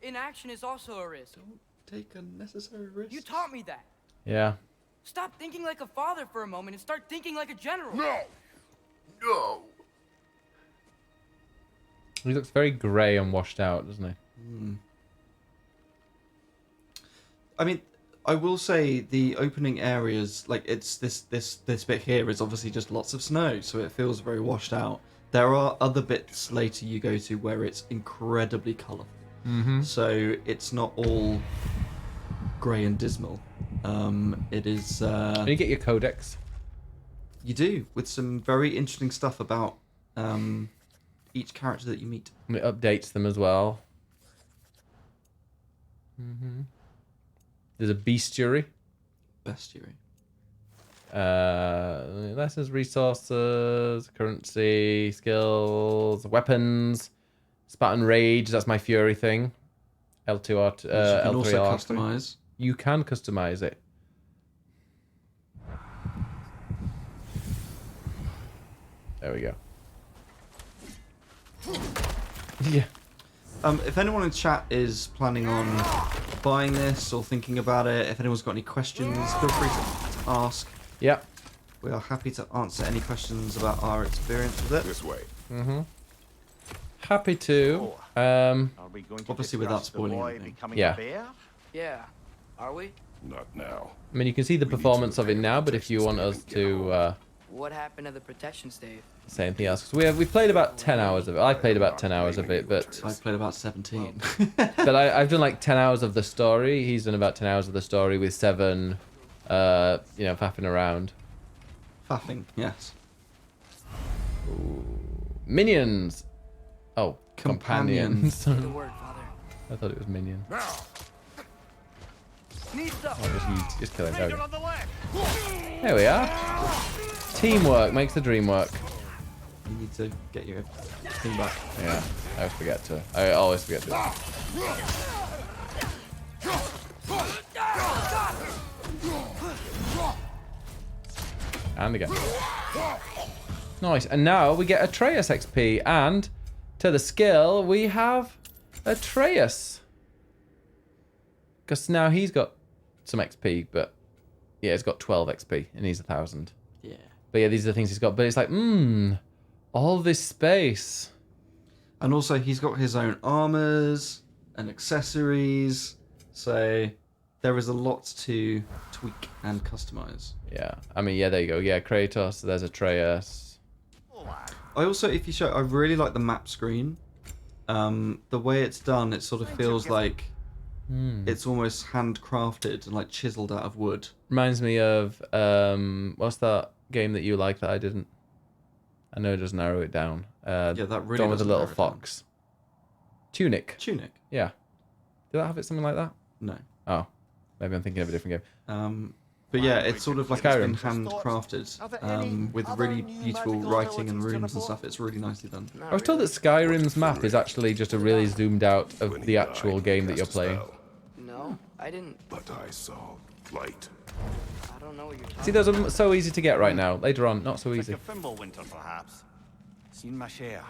Inaction is also a risk. Don't take unnecessary risks. You taught me that. Yeah. Stop thinking like a father for a moment and start thinking like a general. No! No! He looks very grey and washed out, doesn't he? I mean, I will say the opening areas, like it's this bit here is obviously just lots of snow, so it feels very washed out. There are other bits later you go to where it's incredibly colourful. So it's not all grey and dismal. It is. And you get your codex. You do, with some very interesting stuff about each character that you meet. And it updates them as well. There's a bestiary. Bestiary. Lessons, resources, currency, skills, weapons, Spartan Rage. That's my Fury thing. L2 Which you can also L3 customize. You can customize it. There we go. Yeah. If anyone in chat is planning on buying this or thinking about it, if anyone's got any questions, feel free to ask. Yep. We are happy to answer any questions about our experience with it. This way. Happy to. Are we going to Obviously without discuss the spoiling boy anything. becoming Yeah. a bear? Yeah. Are we? Not now. I mean, you can see the We need to performance of it repair now, the but if you want us protection stave and get to What happened to the protection stave? say anything else, 'cause we've played about 10 hours of it. I played about 10 hours of it, but I've played about 17. I've done like 10 hours of the story. He's done about 10 hours of the story with 7, faffing around. Faffing, yes. Minions. Oh, Companions. companions. Say the word, Father. I thought it was minion. Need stuff. Oh, just kill him. There we You're go. on the left. There we are. Teamwork makes the dream work. You need to get your thing back. Yeah, I always forget to. And again. Nice. And now we get Atreus XP. And to the skill, we have Atreus. Because now he's got some XP, but yeah, he's got 12 XP and he's 1,000. Yeah. But yeah, these are the things he's got. But it's like, all this space. And also, he's got his own armors and accessories. So there is a lot to tweak and customize. Yeah, I mean, yeah, there you go. Yeah, Kratos, there's Atreus. I also, if you show, I really like the map screen. The way it's done, it sort of feels like it's almost handcrafted and like chiseled out of wood. Reminds me of, what's that game that you like that I didn't? I know it does narrow it down. Yeah, that really Done with a doesn't little narrow it down. fox. Tunic. Tunic? Yeah. Did that have it something like that? No. Oh, maybe I'm thinking of a different game. But yeah, it's sort of like it's been Skyrim. handcrafted with really beautiful writing and runes and stuff. It's really nicely done. I was told that Skyrim's map is actually just a really zoomed out of When he the died, actual he game that cast you're a playing. spell, No, I didn't. But I saw light. I don't know what you're talking See, those are so easy to get right now. Later on, not so Like easy. a Fimbulwinter, perhaps. Seen my share.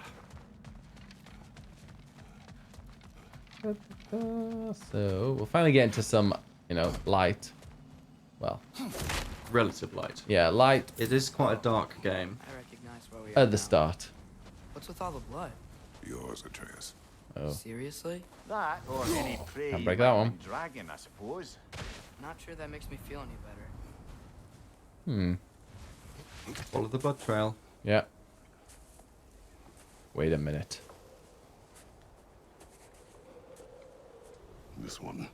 So we'll finally get into some, light. Well, Relative light. yeah, light It is quite a dark game. I recognize where we are at the now. start. What's with all the blood? Yours, Atreus. Oh, Seriously? That or any prey Can't you break might that have one. been dragging, I suppose. Not sure that makes me feel any better. Follow the blood trail. yeah. Wait a minute. This one.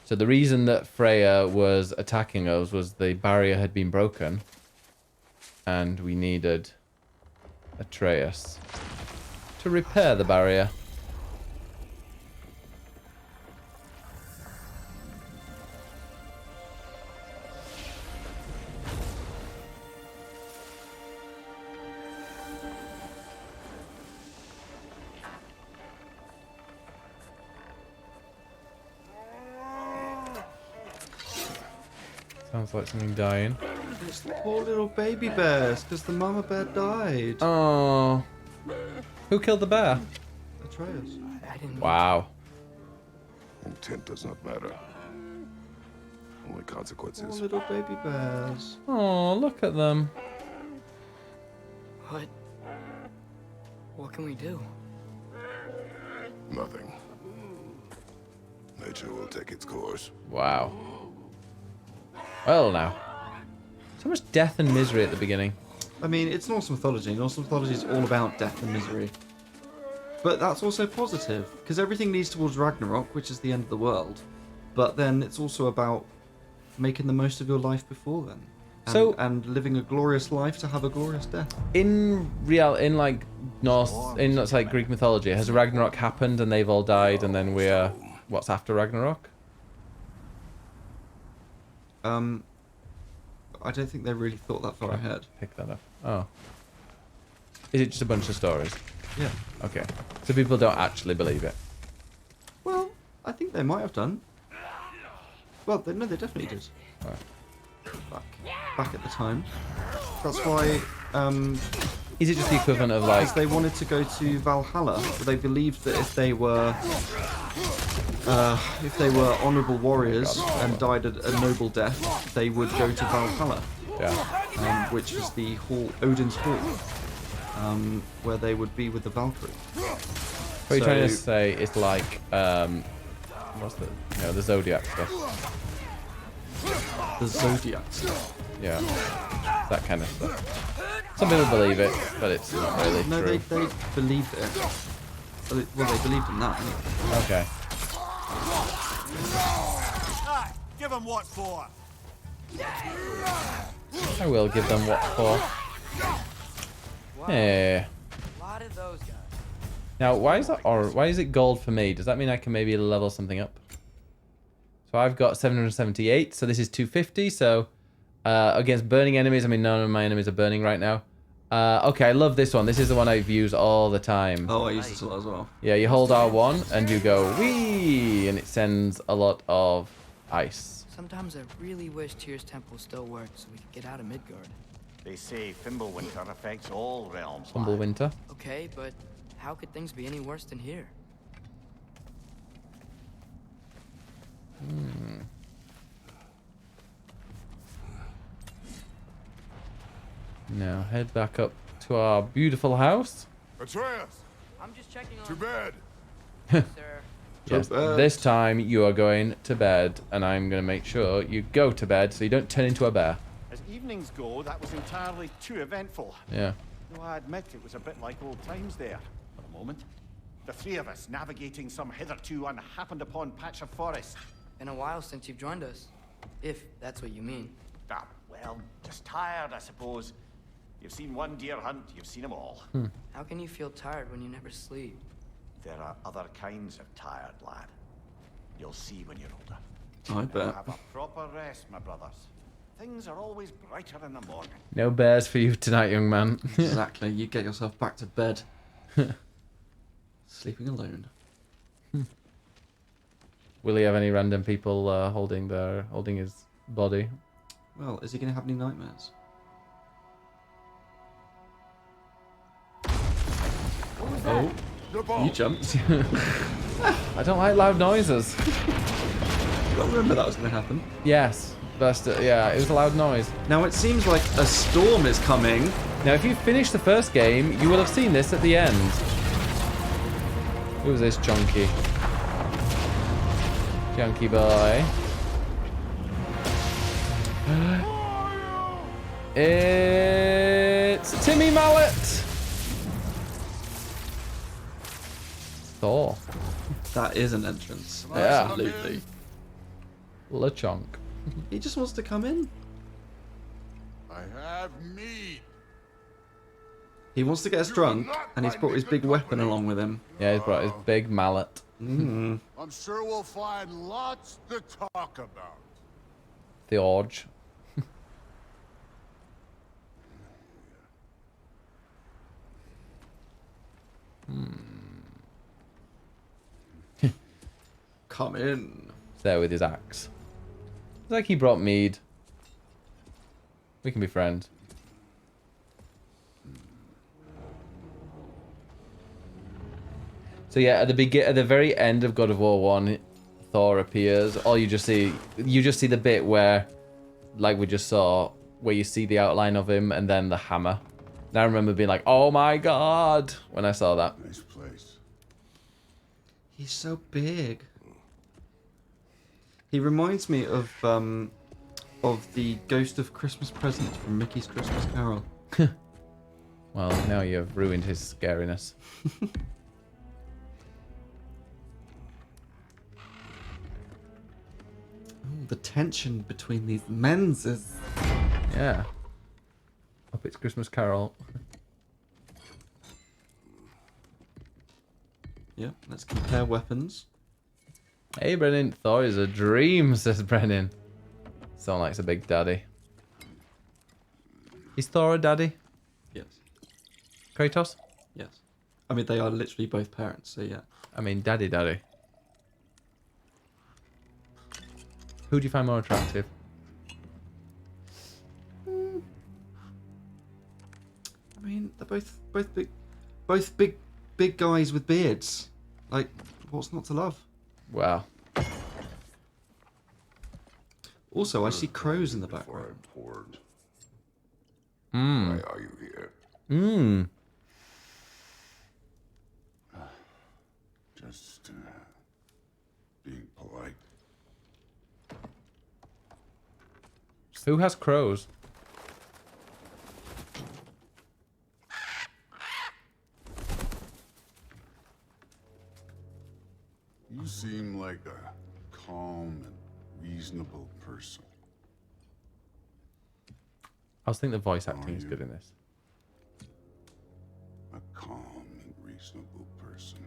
So the reason that Freya was attacking us was the barrier had been broken, and we needed Atreus to repair the barrier. Sounds like something dying. It's the poor little baby bears, because the mama bear died. Oh. Who killed the bear? Atreus. I didn't. Wow. Intent does not matter. Only Poor consequences. little baby bears. Oh, look at them. What? What can we do? Nothing. Nature will take its course. Wow. Well now. So much death and misery at the beginning. I mean, it's Norse mythology. Norse mythology is all about death and misery. But that's also positive, because everything leads towards Ragnarok, which is the end of the world. But then it's also about making the most of your life before then. And living a glorious life to have a glorious death. In like Greek mythology, has Ragnarok happened and they've all died, and then we're what's after Ragnarok? I don't think they really thought that far ahead. Pick that up. Oh, is it just a bunch of stories? Yeah. Okay, so people don't actually believe it. Well, I think they might have done. Well, they definitely did. Right. Back at the time. That's why. Is it just the equivalent of like? Because they wanted to go to Valhalla. They believed that if they were honourable warriors and died a noble death, they would go to Valhalla. Yeah. Which is the hall, Odin's hall, where they would be with the Valkyrie. What you're trying to say is like what's the Zodiac stuff. The Zodiac stuff. Yeah, that kind of stuff. Some people believe it, but it's not really No, true. they believed it. Well, they believed in that. Anyway. Okay. Aye, give him what for. I will give them what for. Wow. Yeah. A lot of those guys. Now, why is it gold for me? Does that mean I can maybe level something up? So I've got 778, so this is 250, so against burning enemies, I mean, none of my enemies are burning right now. Okay, I love this one. This is the one I've used all the time. Oh, I use this a lot as well. Yeah, you hold R1 and you go wee, and it sends a lot of ice. Sometimes I really wish Tyr's temple still worked so we could get out of Midgard. They say Fimbulwinter affects all realms. Humble winter. Okay, but how could things be any worse than here? Now head back up to our beautiful house. Atreus, I'm just checking on to bed. sir. Yes, bed. this time you are going to bed, and I'm going to make sure you go to bed so you don't turn into a bear. As evenings go, that was entirely too eventful. Yeah. Though I admit it was a bit like old times there, for a moment. The three of us navigating some hitherto unhappened upon patch of forest. Been a while since you've joined us. If that's what you mean. Ah, well, just tired, I suppose. You've seen one deer hunt, you've seen them all. How can you feel tired when you never sleep? There are other kinds of tired, lad. You'll see when you're older. I Now bet. have a proper rest, my brothers. Things are always brighter in the morning. No bears for you tonight, young man. Exactly. You get yourself back to bed. Sleeping alone. Will he have any random people holding his body? Well, is he going to have any nightmares? Oh, The ball. you jumped. I don't like loud noises. I remember that was going to happen. Yes, but yeah, it was a loud noise. Now it seems like a storm is coming. Now, if you finished the first game, you will have seen this at the end. Who's this chunky? Chunky boy. It's Timmy Mallet. Thor. That is an entrance. Yeah. Absolutely. LeChonk. He just wants to come in. I have meat. He wants to get us drunk, and he's brought his big weapon along with him. Yeah, he's brought his big mallet. Mm. I'm sure we'll find lots to talk about. The Orge. Come in. He's there with his axe. It's like he brought mead. We can be friends. So yeah, at the very end of God of War 1, Thor appears. All you just see the bit where, like we just saw, where you see the outline of him and then the hammer. And I remember being like, "Oh my god!" when I saw that. Nice place. He's so big. He reminds me of the Ghost of Christmas Present from Mickey's Christmas Carol. Well, now you've ruined his scariness. the tension between these men's is... Yeah. Up it's Christmas Carol. Yeah, let's compare weapons. Hey, Brennan. Thor is a dream, says Brennan. Sound like a big daddy. Is Thor a daddy? Yes. Kratos? Yes. I mean, they are literally both parents, so yeah. I mean, daddy. Who do you find more attractive? I mean, they're both big guys with beards. Like, what's not to love? Wow. Also, I see crows in the background. Why are you here? Just being polite. Who has crows? You seem like a calm and reasonable person. I was thinking the voice acting is good in this. A calm and reasonable person.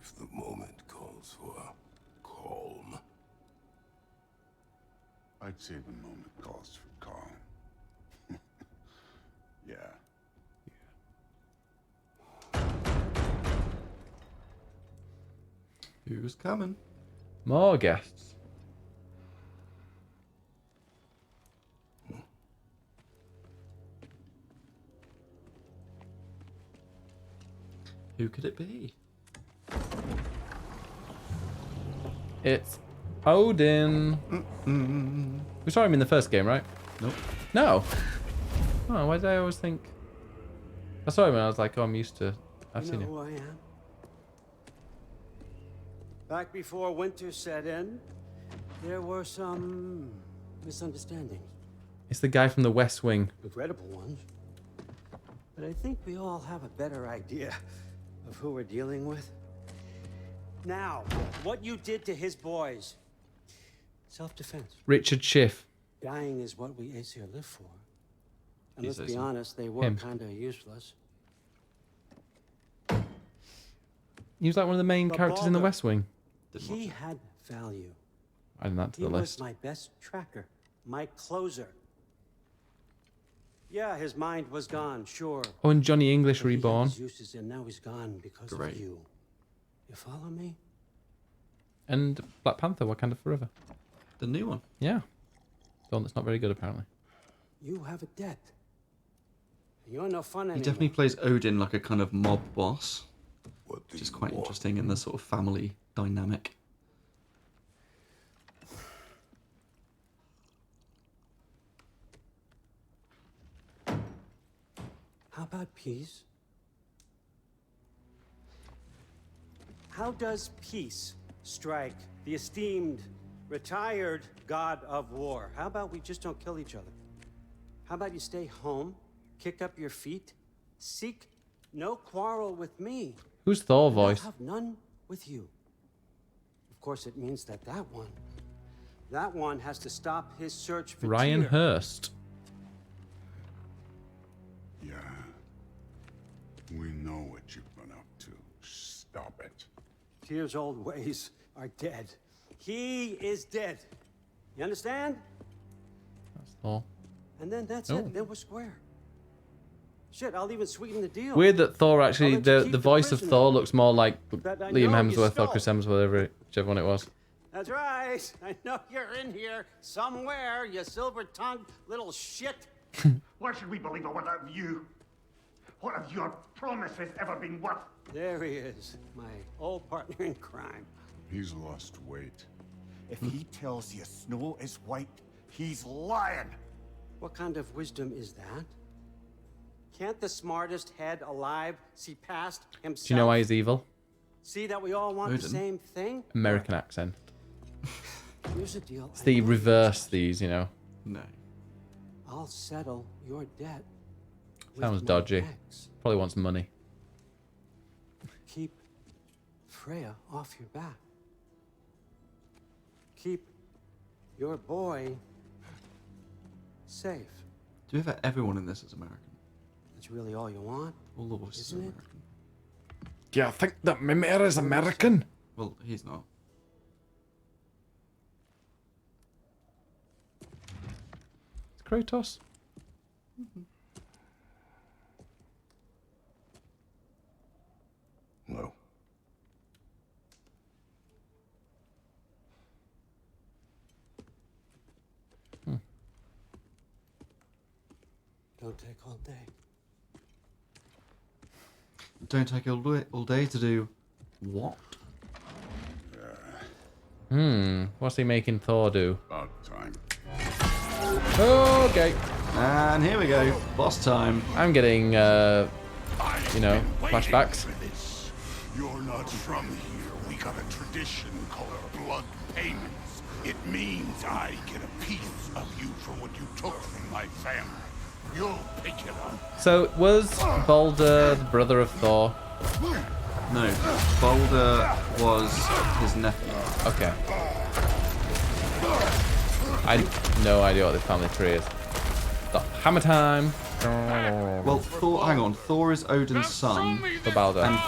If the moment calls for calm. I'd say the moment calls for calm. Yeah. Who's coming? More guests. Who could it be? It's Odin. We saw him in the first game, right? Nope. No. Oh, why did I always think? I saw him and I was like, oh, I'm used to. I've seen You him. know who I am? Back before winter set in, there were some misunderstandings. It's the guy from the West Wing. Regrettable ones. But I think we all have a better idea of who we're dealing with. Now, what you did to his boys. Self-defense. Richard Schiff. Dying is what we Aesir live for. And let's He's be Aesir. honest, they were Him. kinda useless. He was like one of the main But characters in the Baldur- West Wing. He had value. Adding that to He the was list. my best tracker, my closer. Yeah, his mind was gone, sure. Oh, and Johnny English But he had Reborn. his uses, and now he's gone because Great. of you. You follow me? And Black Panther, Wakanda Forever. The new one. Yeah. The one that's not very good, apparently. You have a debt. You're no fun anymore. He definitely plays Odin like a kind of mob boss, What do which is you quite want? interesting in the sort of family dynamic. How about peace? How does peace strike the esteemed, retired God of War? How about we just don't kill each other? How about you stay home, kick up your feet, seek no quarrel with me, Who's Thor and I'll voice? have none with you. Of course, it means that that one has to stop his search for Ryan Tyr. Hurst. Yeah. We know what you've been up to. Stop it. Tyr's old ways are dead. He is dead. You understand? That's Thor. And then that's Oh. it. Then we're square. Shit, I'll even sweeten the deal. Weird that Thor actually, I'll let you the keep the voice of prisoner. Thor looks more like That I Liam know you Hemsworth or stole. Chris Hemsworth, whichever one it was. That's right. I know you're in here somewhere, you silver-tongued little shit. Why should we believe a word out of you? What have your promises ever been worth? There he is, my old partner in crime. He's lost weight. If he tells you snow is white, he's lying. What kind of wisdom is that? Can't the smartest head alive see past himself? Do you know why he's evil? See that we all want the Odin. same thing? American accent. Here's the deal. It's the reverse these, you know. No. I'll settle your debt. with Sounds my dodgy. ex. Probably wants money. Keep Freya off your back. keep your boy safe. Do you ever everyone in this is American? That's really all you want. All the voices are Isn't it? American. Do you think that Mimir is American? Well, he's not. It's Kratos. No. Don't take all day. Don't take all day to do what? What's he making Thor do? About time. Okay. And here we go. Boss time. I'm getting, flashbacks. You're not from here. We got a tradition called blood payments. It means I get a piece of you for what you took from my family. You'll pick it up. So, was Balder the brother of Thor? No, Balder was his nephew. Okay. I have no idea what this family tree is. Stop. Hammer time. Well, Thor. Hang on. Thor is Odin's son. For Balder. And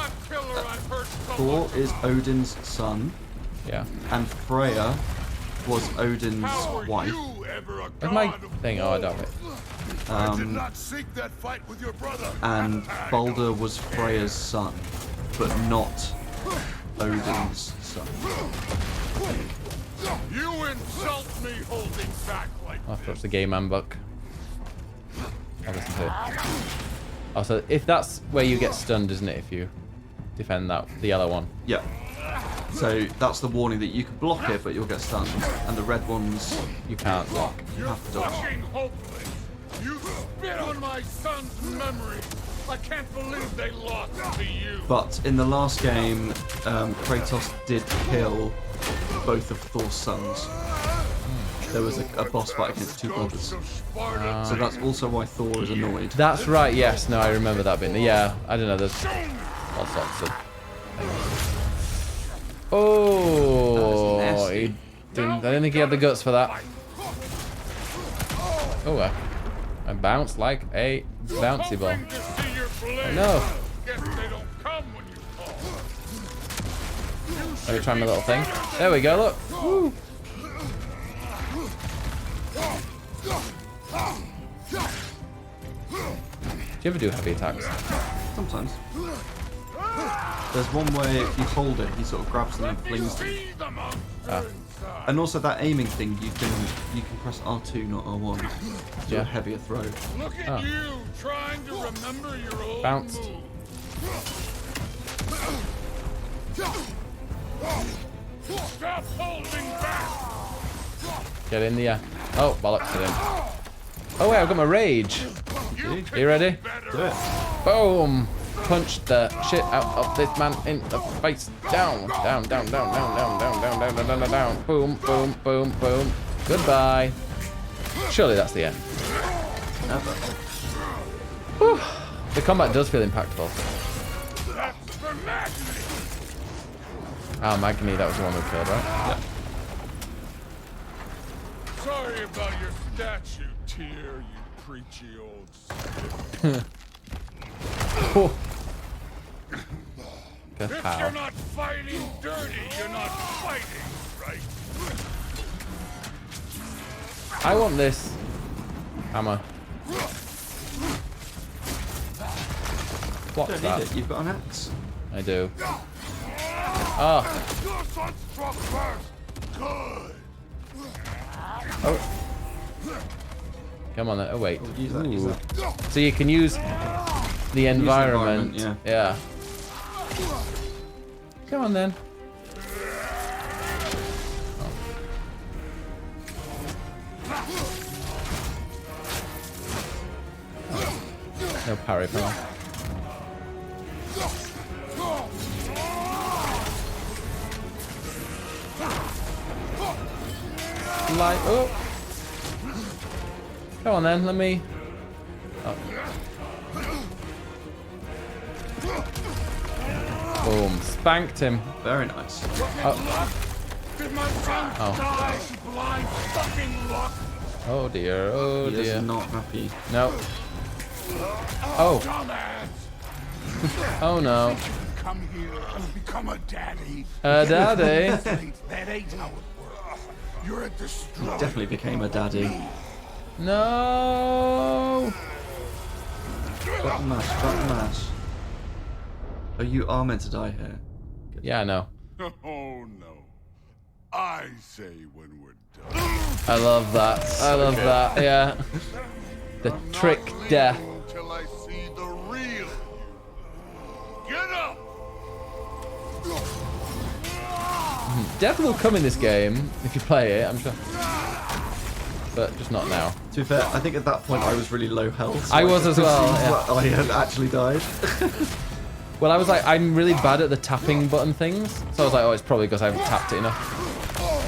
Thor is Odin's son, Yeah. and Freya was Odin's wife. Where's my thing? Oh, I don't know. I did not seek that fight with your brother. And Balder was Freya's son, but not Odin's son. You insult me holding back like I'll have to watch the game man book. I'll listen to it. Also, if that's where you get stunned, isn't it? If you defend that, the yellow one. Yeah. So that's the warning that you can block it, but you'll get stunned. And the red ones, You can't block. you have to dodge. fucking hopeless. You spit on my son's memory. I can't believe they lost to you. But in the last game, Kratos did kill both of Thor's sons. There was a boss fight against two brothers. So that's also why Thor is annoyed. That's right. Yes. No, I remember that bit. Yeah. I don't know. There's all sorts of. Oh, That was nasty. he didn't, I didn't think he had the guts for that. Oh, I bounced like a bouncy ball. No. Guess they don't come when you call. Let me try my little thing. There we go. Look. Woo. Do you ever do heavy attacks? Sometimes. There's one where if you hold it, he sort of grabs them and flings them. Ah. And also that aiming thing, you can press R2, not R1. To do Yeah. a heavier throw. Look at Oh. you trying to remember your old Bounced. Stop holding back. Get in the air. Oh, bollocks it in. Oh wait, I've got my rage. Are you ready? Do it. Boom! Punch the shit out of this man in the face. Down, down, down, down, down, down, down, down, down, down, down, down, down. Boom, boom, boom, boom. Goodbye. Surely that's the end. Never. Whew. The combat does feel impactful. That's for Magni. Ah, Magni, that was the one we killed, right? Yeah. Sorry about your statue, Tyr, you preachy old Yeah. If you're Kapow. not fighting dirty, you're not fighting, right? I want this hammer. What's Don't that? need it. You've got an axe. I do. Ah. Your son struck first. Good. Oh. Come on then. Oh wait. Use that. Use Ooh. that. So you can use the environment. environment, Yeah. Come on then. No parry for that. Like, oh. Come on then, let me. Oh. Boom, spanked him. Very nice. Oh. Did my son die to blind fucking luck? Oh dear, oh He dear. is not happy. No. Oh. Dumbass! Oh no. Come here and become a daddy. Daddy. That ain't how it works. You're a destroyer. Definitely became a daddy. No. Button mash, button mash. Oh, you are meant to die here. Yeah, I know. Oh no. I say when we're done. I love that. I love that. Yeah. The trick death. Until I see the real you. Get up! Death will come in this game if you play it, I'm sure. But just not now. To be fair, I think at that point I was really low health. So I was as well, perceived I had actually died. Well, I was like, I'm really bad at the tapping button things. So I was like, oh, it's probably because I haven't tapped it enough.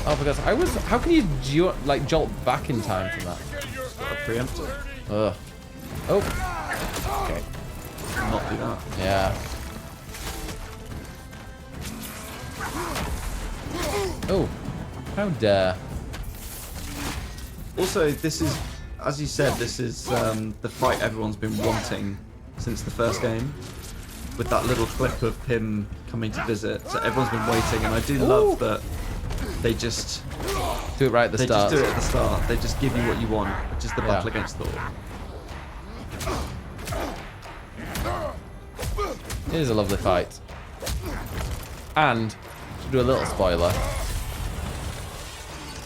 Oh, because I was. How can you jolt back in time from that? Got a preemptor. Ugh. Oh. Okay. Not do that. Yeah. Oh. How dare. Also, this is, as you said, this is the fight everyone's been wanting since the first game. With that little clip of him coming to visit. So everyone's been waiting, and I do love that they just Do it right at the they start. just do it at the start. They just give you what you want, which is the Yeah. battle against Thor. It is a lovely fight. And, to do a little spoiler,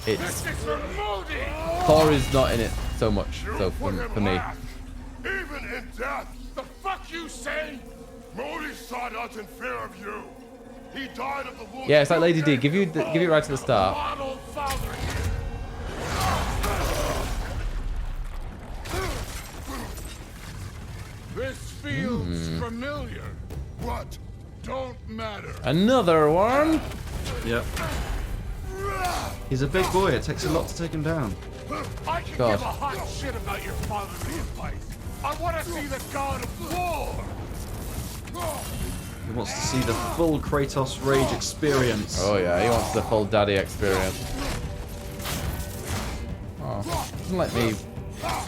it's... Thor is not in it so much, so for me. Even in death, the fuck you say? Modi sought out in fear of you. He died of the wound. Yeah, it's like Lady D, give it right to the start. Model father. This feels familiar. What? Don't matter. Another one? Yep. He's a big boy. It takes a lot to take him down. I can God. give a hot shit about your fatherly advice. I want to see the God of War. He wants to see the full Kratos rage experience. Oh yeah, he wants the full daddy experience. Oh, doesn't let me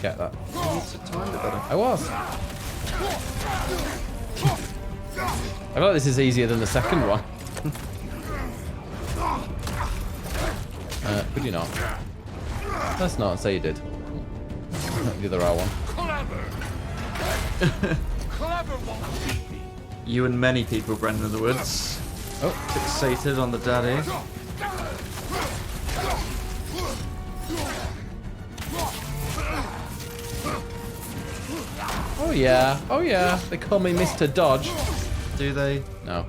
get that. He needs to time it better. I was. I feel like this is easier than the second one. Could you not? Let's not say you did. The other R1. Clever. Clever won't beat me. You and many people, Brendan in the Woods. Oh. Fixated on the daddy. Oh yeah. Oh yeah. They call me Mr. Dodge. Do they? No.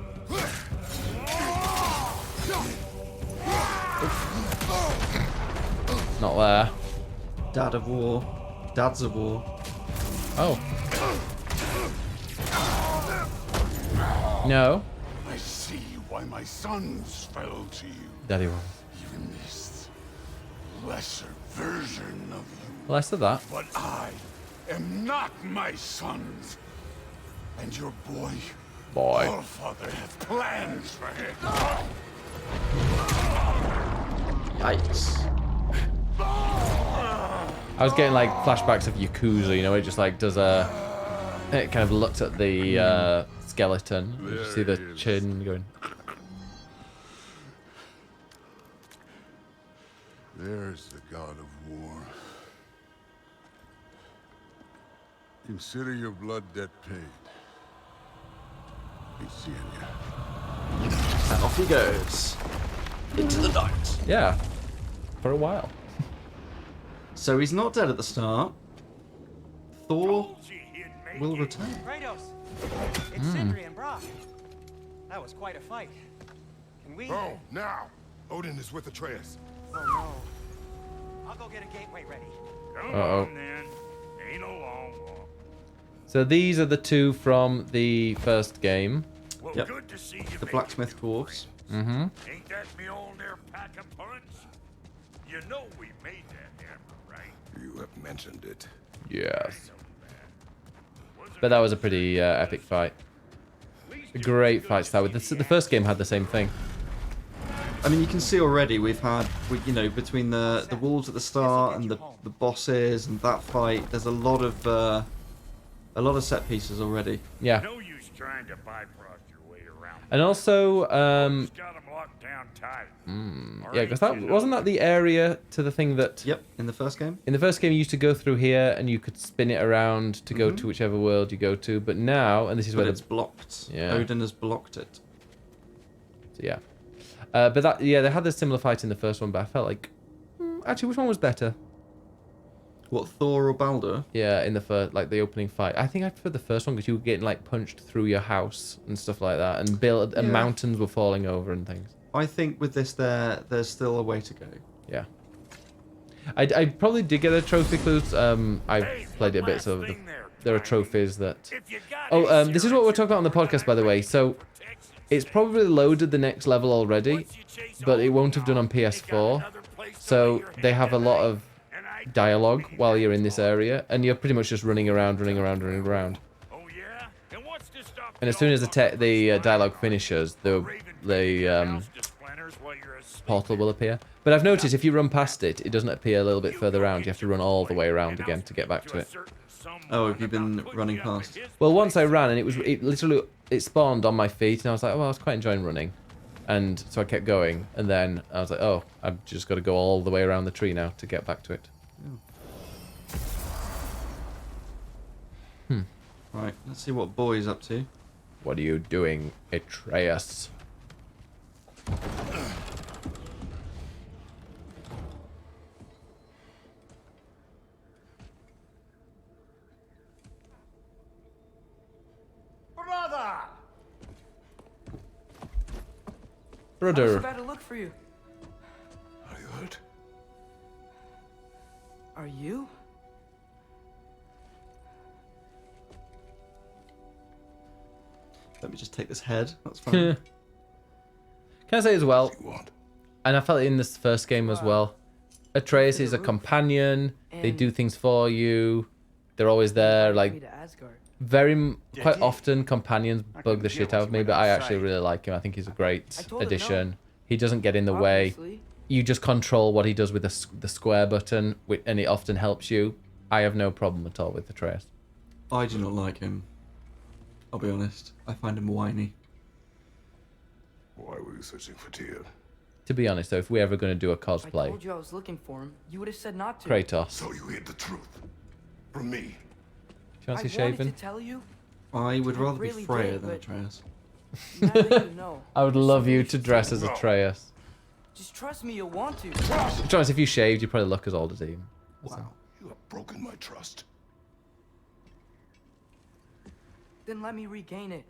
Not there. Dad of War. Dads of War. Oh. No. I see why my sons fell to you. Daddy one. Even this lesser version of you. Less of that. But I am not my sons. And your boy, Boy. Allfather, have plans for him. Yikes. I was getting like flashbacks of Yakuza, you know, it just like does a... It kind of looks at the skeleton. You just see the chin going... There's the God of War. Consider your blood debt paid. Be seeing you. And off he goes. Into the night. Yeah. For a while. So he's not dead at the start. Thor will return. Kratos, it's Sindri and Brock. That was quite a fight. Can we? Oh, now! Odin is with Atreus. Oh no. I'll go get a gateway ready. Come Uh-oh. on, then. Ain't a long walk. So these are the two from the first game. Well, Yep. good to see you. The blacksmith dwarves. Mm-hmm. Ain't that me old there pack of punch? You know we made that hammer, right? You have mentioned it. Yes. But that was a pretty epic fight. A great fight to start with. The first game had the same thing. I mean, you can see already between the wolves at the start and the bosses and that fight, there's a lot of set pieces already. Yeah. No use trying to bypass your way around. And also, Just got 'em locked down tight. yeah, because wasn't that the area to the thing that... Yep, in the first game. In the first game, you used to go through here, and you could spin it around to go to whichever world you go to. But now, and this is where it's blocked. Yeah. Odin has blocked it. So, yeah. But they had this similar fight in the first one, but I felt like... actually, which one was better? What, Thor or Baldur? Yeah, in the first, like the opening fight. I think I preferred the first one because you were getting like punched through your house and stuff like that, and mountains were falling over and things. I think with this, there's still a way to go. Yeah. I probably did get a trophy clues. I played it a bit, so there are trophies that... Oh, this is what we're talking about on the podcast, by the way. So it's probably loaded the next level already, but it won't have done on PS4. So they have a lot of dialogue while you're in this area, and you're pretty much just running around. And as soon as the dialogue finishes, the portal will appear. But I've noticed if you run past it, it doesn't appear a little bit further around. You have to run all the way around again to get back to it. Oh, have you been running past? Well, once I ran, and it spawned on my feet, and I was like, oh, well, I was quite enjoying running. And so I kept going, and then I was like, oh, I've just got to go all the way around the tree now to get back to it. Right, let's see what Boy's up to. What are you doing, Atreus? I was Brother. about to look for you. Are you hurt? Are you? Let me just take this head. That's fine. Can I say as well, You want? and I felt it in this first game as well, Atreus is a companion, they do things for you, they're always there, Me like, to Asgard. quite often companions bug the shit out of me, but I actually really like him. I think he's a great I told him addition. no. He doesn't get in the way. Obviously. You just control what he does with the square button, and it often helps you. I have no problem at all with Atreus. I do not like him. I'll be honest. I find him whiny. Why were you searching for Tyr? To be honest, though, if we're ever going to do a If I cosplay, told you I was looking for him, you would have said not to. Kratos. So you hid the truth from me. Do you I fancy wanted shaving? to tell you. I would I rather really be Freya did, than but- Atreus. Now that you know. I would there's love so you many to things dress as know. Atreus. Just trust me, you'll want to. To be honest, if you shaved, you'd probably look as old as him. Wow, you have broken my trust. Then let me regain it.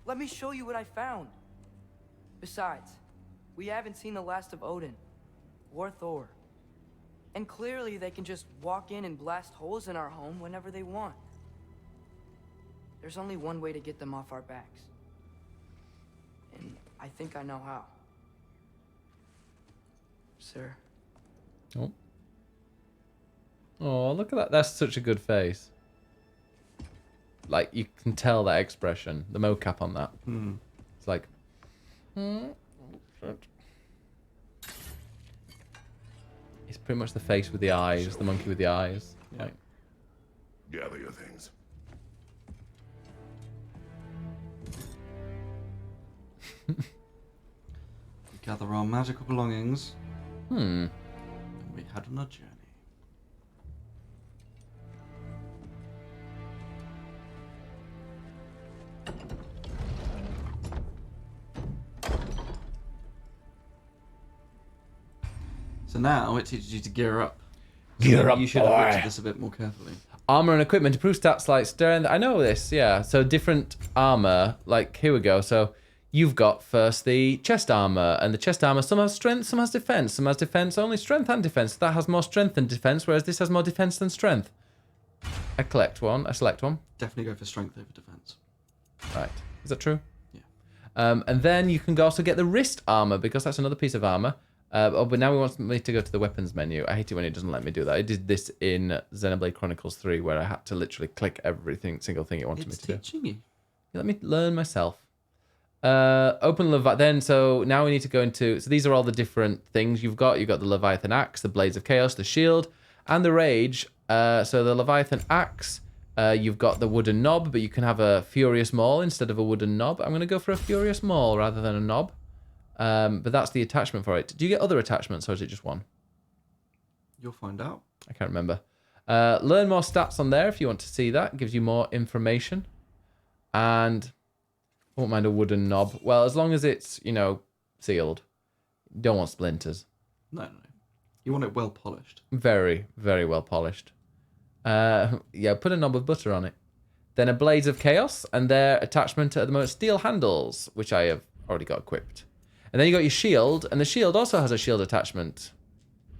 Let me show you what I found. Besides, we haven't seen the last of Odin or Thor. And clearly they can just walk in and blast holes in our home whenever they want. There's only one way to get them off our backs. And I think I know how. Sir. Oh, look at that. That's such a good face. Like, you can tell that expression. The mocap on that. It's like... It's pretty much the face with the eyes, the monkey with the eyes. Yeah. Like, Gather your things. We gather our magical belongings. And we head on a journey. So now it teaches you to gear up. Gear up, You should have looked boy. at this a bit more carefully. Armor and equipment. Improve stats like strength. I know this, yeah. So different armor. Like, here we go. So you've got first the chest armor. And the chest armor, some has strength, some has defense. Some has defense only, strength and defense. That has more strength than defense, whereas this has more defense than strength. I select one. Definitely go for strength over defense. Right. Is that true? Yeah. And then you can also get the wrist armor, because that's another piece of armor. But now we want me to go to the weapons menu. I hate it when it doesn't let me do that. I did this in Xenoblade Chronicles 3, where I had to literally click everything, single thing it wanted me It's to do. teaching you. Let me learn myself. Open Leviathan. Then, so now we need to go into. So these are all the different things you've got. You've got the Leviathan Axe, the Blades of Chaos, the Shield, and the Rage. So the Leviathan Axe, you've got the wooden knob, but you can have a Furious Maul instead of a wooden knob. I'm going to go for a Furious Maul rather than a knob. But that's the attachment for it. Do you get other attachments, or is it just one? You'll find out. I can't remember. Learn more stats on there if you want to see that. It gives you more information. And I won't mind a wooden knob. Well, as long as it's, sealed. Don't want splinters. No. You want it well polished. Very, very well polished. Yeah, put a knob of butter on it. Then a Blades of Chaos, and their attachment at the moment, steel handles, which I have already got equipped. And then you got your shield, and the shield also has a shield attachment.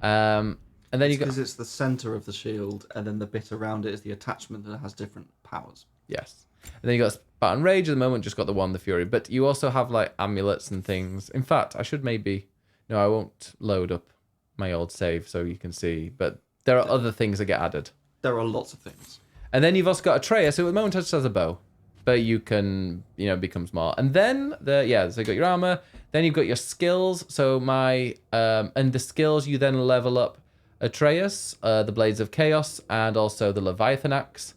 And then you got, because it's the center of the shield, and then the bit around it is the attachment that has different powers. yes. And then you got Spartan Rage at the moment, just got the one, the Fury. But you also have like amulets and things. In fact, I should maybe... No, I won't load up my old save so you can see. But there are other things that get added. There are lots of things. And then you've also got Atreus, who at the moment just has a bow. But you can, become smart. And then, so you got your armor. Then you've got your skills. So and the skills you then level up Atreus, the Blades of Chaos, and also the Leviathan Axe.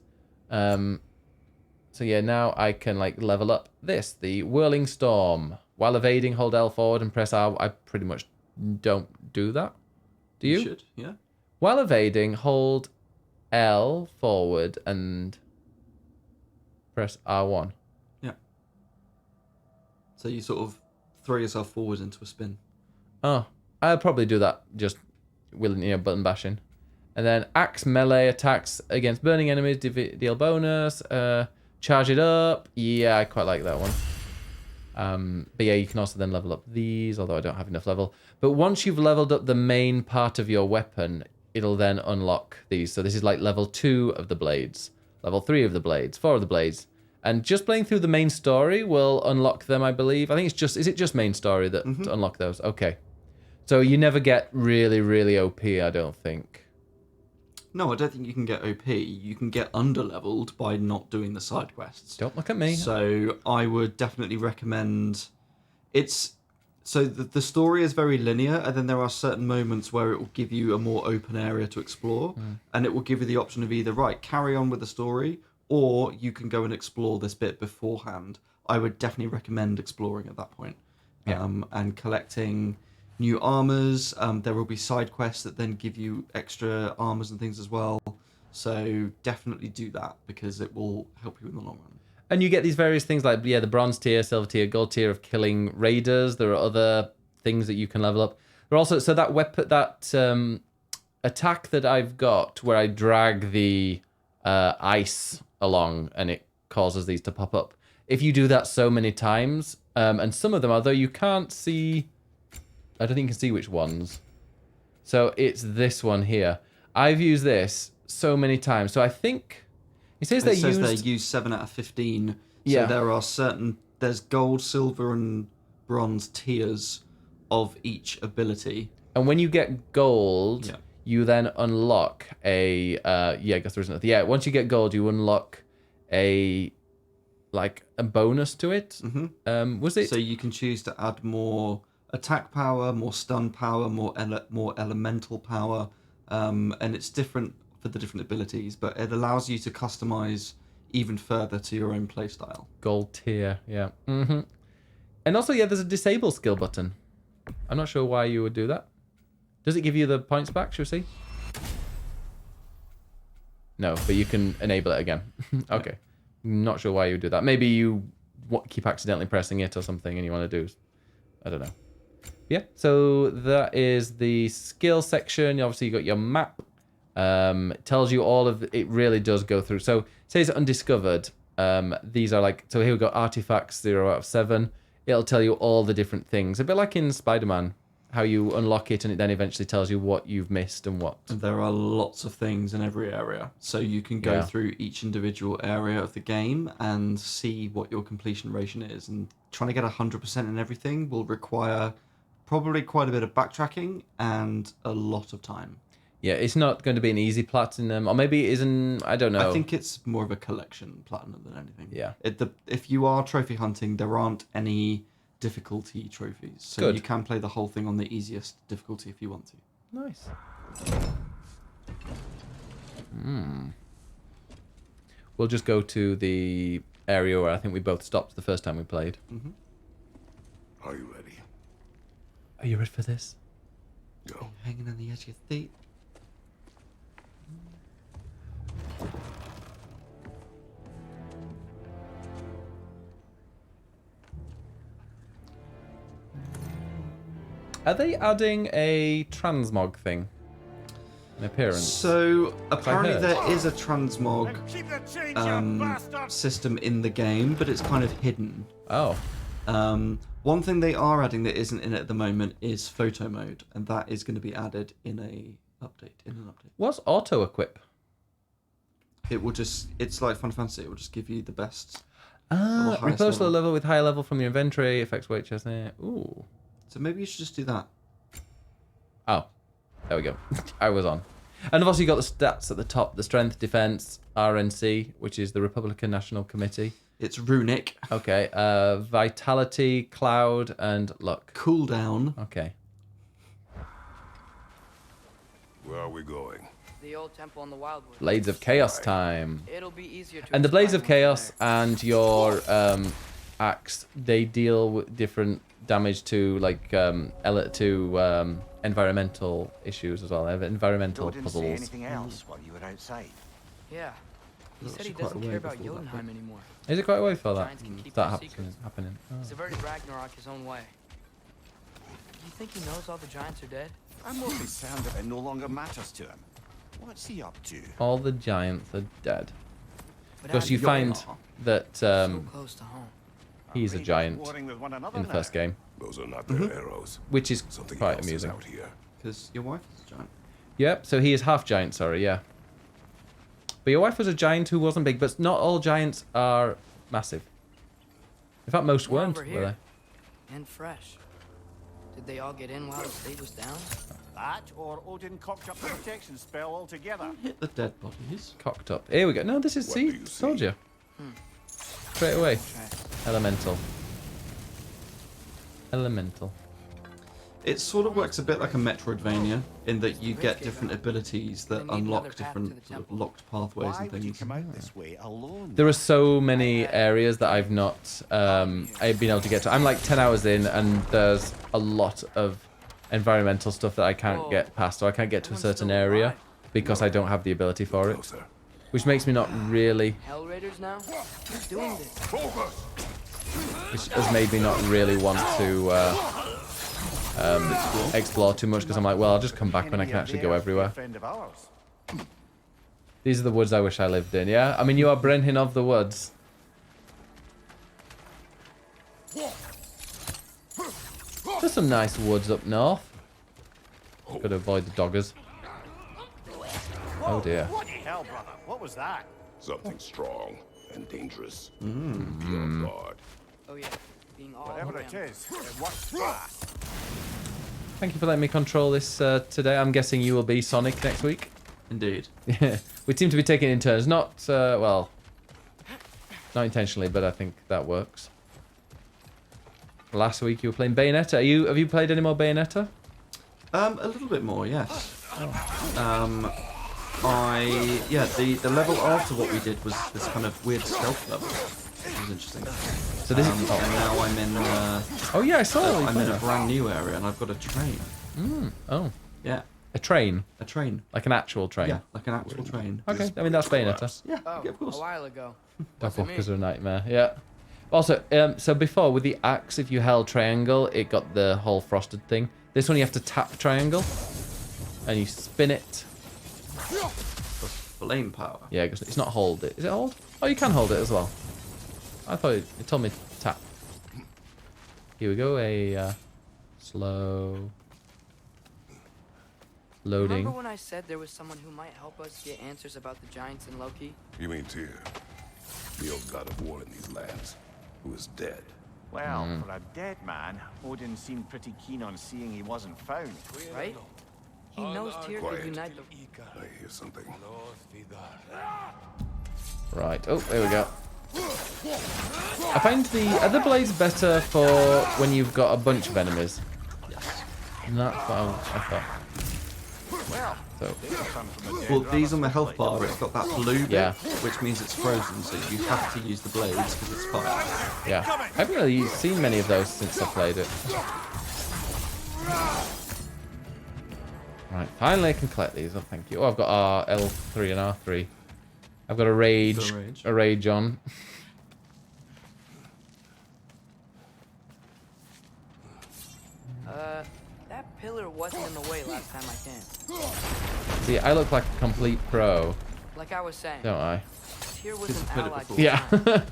So yeah, now I can level up this, the Whirling Storm. While evading, hold L forward and press R. I pretty much don't do that. Do you? You should, yeah. While evading, hold L forward and press R1. Yeah. So you sort of throw yourself forward into a spin. Oh, I'll probably do that just with button bashing. And then axe melee attacks against burning enemies, deal bonus. Charge it up. Yeah, I quite like that one. But yeah, you can also then level up these, although I don't have enough level. But once you've leveled up the main part of your weapon, it'll then unlock these. So this is like level 2 of the blades, level 3 of the blades, 4 of the blades. And just playing through the main story will unlock them, I believe. I think it's just... Is it just main story that to unlock those? Okay. So you never get really, really OP, I don't think. No, I don't think you can get OP. You can get underleveled by not doing the side quests. Don't look at me. So I would definitely recommend... So the story is very linear, and then there are certain moments where it will give you a more open area to explore, and it will give you the option of either, carry on with the story, or you can go and explore this bit beforehand. I would definitely recommend exploring at that point. And collecting new armors. There will be side quests that then give you extra armors and things as well. So definitely do that, because it will help you in the long run. And you get these various things like, the bronze tier, silver tier, gold tier of killing raiders. There are other things that you can level up. There are also, so that weapon, that attack that I've got where I drag the ice along and it causes these to pop up. If you do that so many times, and some of them, although you can't see, I don't think you can see which ones. So it's this one here. I've used this so many times. So I think it says they use 7 out of 15. So yeah. There's gold, silver, and bronze tiers of each ability. And when you get gold, you then unlock a I guess there isn't nothing. Yeah, once you get gold, you unlock a bonus to it. Was it? So you can choose to add more attack power, more stun power, more elemental power, and it's different for the different abilities, but it allows you to customize even further to your own playstyle. Gold tier, yeah. And also, there's a disable skill button. I'm not sure why you would do that. Does it give you the points back, shall we see? No, but you can enable it again. Okay. Not sure why you would do that. Maybe you keep accidentally pressing it or something and you want to do... I don't know. Yeah, so that is the skill section. Obviously, you got your map. It tells you all of... It really does go through. So, it says undiscovered. These are so here we got artifacts, 0 out of 7. It'll tell you all the different things. A bit like in Spider-Man, how you unlock it and it then eventually tells you what you've missed and what. And there are lots of things in every area. So you can go through each individual area of the game and see what your completion ration is. And trying to get 100% in everything will require probably quite a bit of backtracking and a lot of time. Yeah, it's not going to be an easy platinum, or maybe it isn't. I don't know. I think it's more of a collection platinum than anything. Yeah. If you are trophy hunting, there aren't any difficulty trophies, so Good. you can play the whole thing on the easiest difficulty if you want to. Nice. We'll just go to the area where I think we both stopped the first time we played. Are you ready? Are you ready for this? Go. Hanging on the edge of your feet. Are they adding a transmog thing? An appearance? So apparently heard. there is a transmog Keep the change, you bastard! system in the game, but it's kind of hidden. Oh. One thing they are adding that isn't in it at the moment is photo mode, and that is going to be added in an update. What's auto equip? It will just, it's like Final Fantasy, it will just give you the best. Ah, highest replace the level. level with higher level from your inventory, affects weight chest. Ooh. So maybe you should just do that. Oh, there we go. I was on. And I've also got the stats at the top: the strength, defense, RNC, which is the Republican National Committee. It's runic. Okay. Vitality, cloud, and luck. Cooldown. Okay. Where are we going? The old temple in the Wildwood. Blades of Chaos time. It'll be easier to And the Blades explain of once Chaos we're and your axe, they deal with different damage to like environmental issues as well. Environmental Didn't say puzzles. anything else while you were outside. there. Yeah. He That's said he quite a doesn't way care about before that, Jotunheim anymore. Is it quite a way for that? Giants can keep That their secrets. happening. He's averted Ragnarok his own way. You think he knows all the giants are dead? I'm more concerned that it no longer matters to him. What's he up to? All the giants are dead. But Because how you do find know? that So close to home. he's a Raiders giant warring with one another in the now. first game, Those are not their arrows. which is Something quite else amusing. is out here. Because your wife is a giant. Yep, so he is half giant, sorry, yeah. But your wife was a giant who wasn't big, but not all giants are massive. In fact, most We're weren't, over were here. they? And fresh. Did they all get in while the state was down? That, or Odin cocked up the protection spell altogether. Hit the dead bodies. Cocked up. Here we go. No, this is, What see, do you see? told you. Straight away. Tracks. Elemental. Elemental. It sort of works a bit like a Metroidvania in that you get different abilities that They need another unlock path to different the sort of temple. locked pathways Why and would you things. come out this way alone? There are so many areas that I've not I've been able to get to. I'm like 10 hours in and there's a lot of environmental stuff that I can't Whoa. get past, or I can't get to a Everyone's certain still area alive. because I don't have the ability for it, Closer. which makes me not really, Hell Raiders now? Who's doing this? Focus! which has made me not really want to explore too much, because I'm like, well, I'll just come back when I can actually go everywhere. Friend of ours. These are the woods I wish I lived in, yeah? I mean, you are Brenhin of the woods. There's some nice woods up north. Gotta avoid the doggers. Oh dear. What hell, brother? What was that? Something strong and dangerous. Your God. Oh yeah, being all Whatever it around. is, it works fast. Thank you for letting me control this today. I'm guessing you will be Sonic next week. Indeed. Yeah, we seem to be taking it in turns. Not, well, not intentionally, but I think that works. Last week you were playing Bayonetta. Have you played any more Bayonetta? A little bit more, yes. The level after what we did was this kind of weird stealth level. It was interesting. So this And is. now I'm in. Oh yeah, I saw. you I'm in played a that. brand new area, and I've got a train. Oh, Yeah, a train, a train. like an actual train. Yeah, like an actual train. Okay, I mean that's Bayonetta. Yeah, Oh, yeah, of course. a while ago. That Wasn't book is me. a nightmare. Yeah. Also, so before with the axe, if you held triangle, it got the whole frosted thing. This one you have to tap triangle, and you spin it. Flame power. Yeah, it's not hold it. Is it hold? Oh, you can hold it as well. I thought it told me to tap. Here we go. A slow loading. Remember when I said there was someone who might help us get answers about the giants in Loki? You mean Tyr? The old god of war in these lands, who is dead. Well, for a dead man, Odin seemed pretty keen on seeing he wasn't found. Right? He knows Tyr could Quiet. unite the... I hear something. Right. Oh, there we go. I find the other blades better for when you've got a bunch of enemies. And that's what I thought. So, Well, these on the health bar, it's got that blue bit, Yeah. which means it's frozen, so you have to use the blades because it's fire. yeah. I haven't really seen many of those since I played it. Right, finally I can collect these. Oh, thank you. Oh, I've got L3 and R3. I've got a rage. A rage on. That pillar wasn't in the way last time I came. See, I look like a complete pro, Like I was saying, don't I? Tyr was Just an put it ally before. to Yeah. time.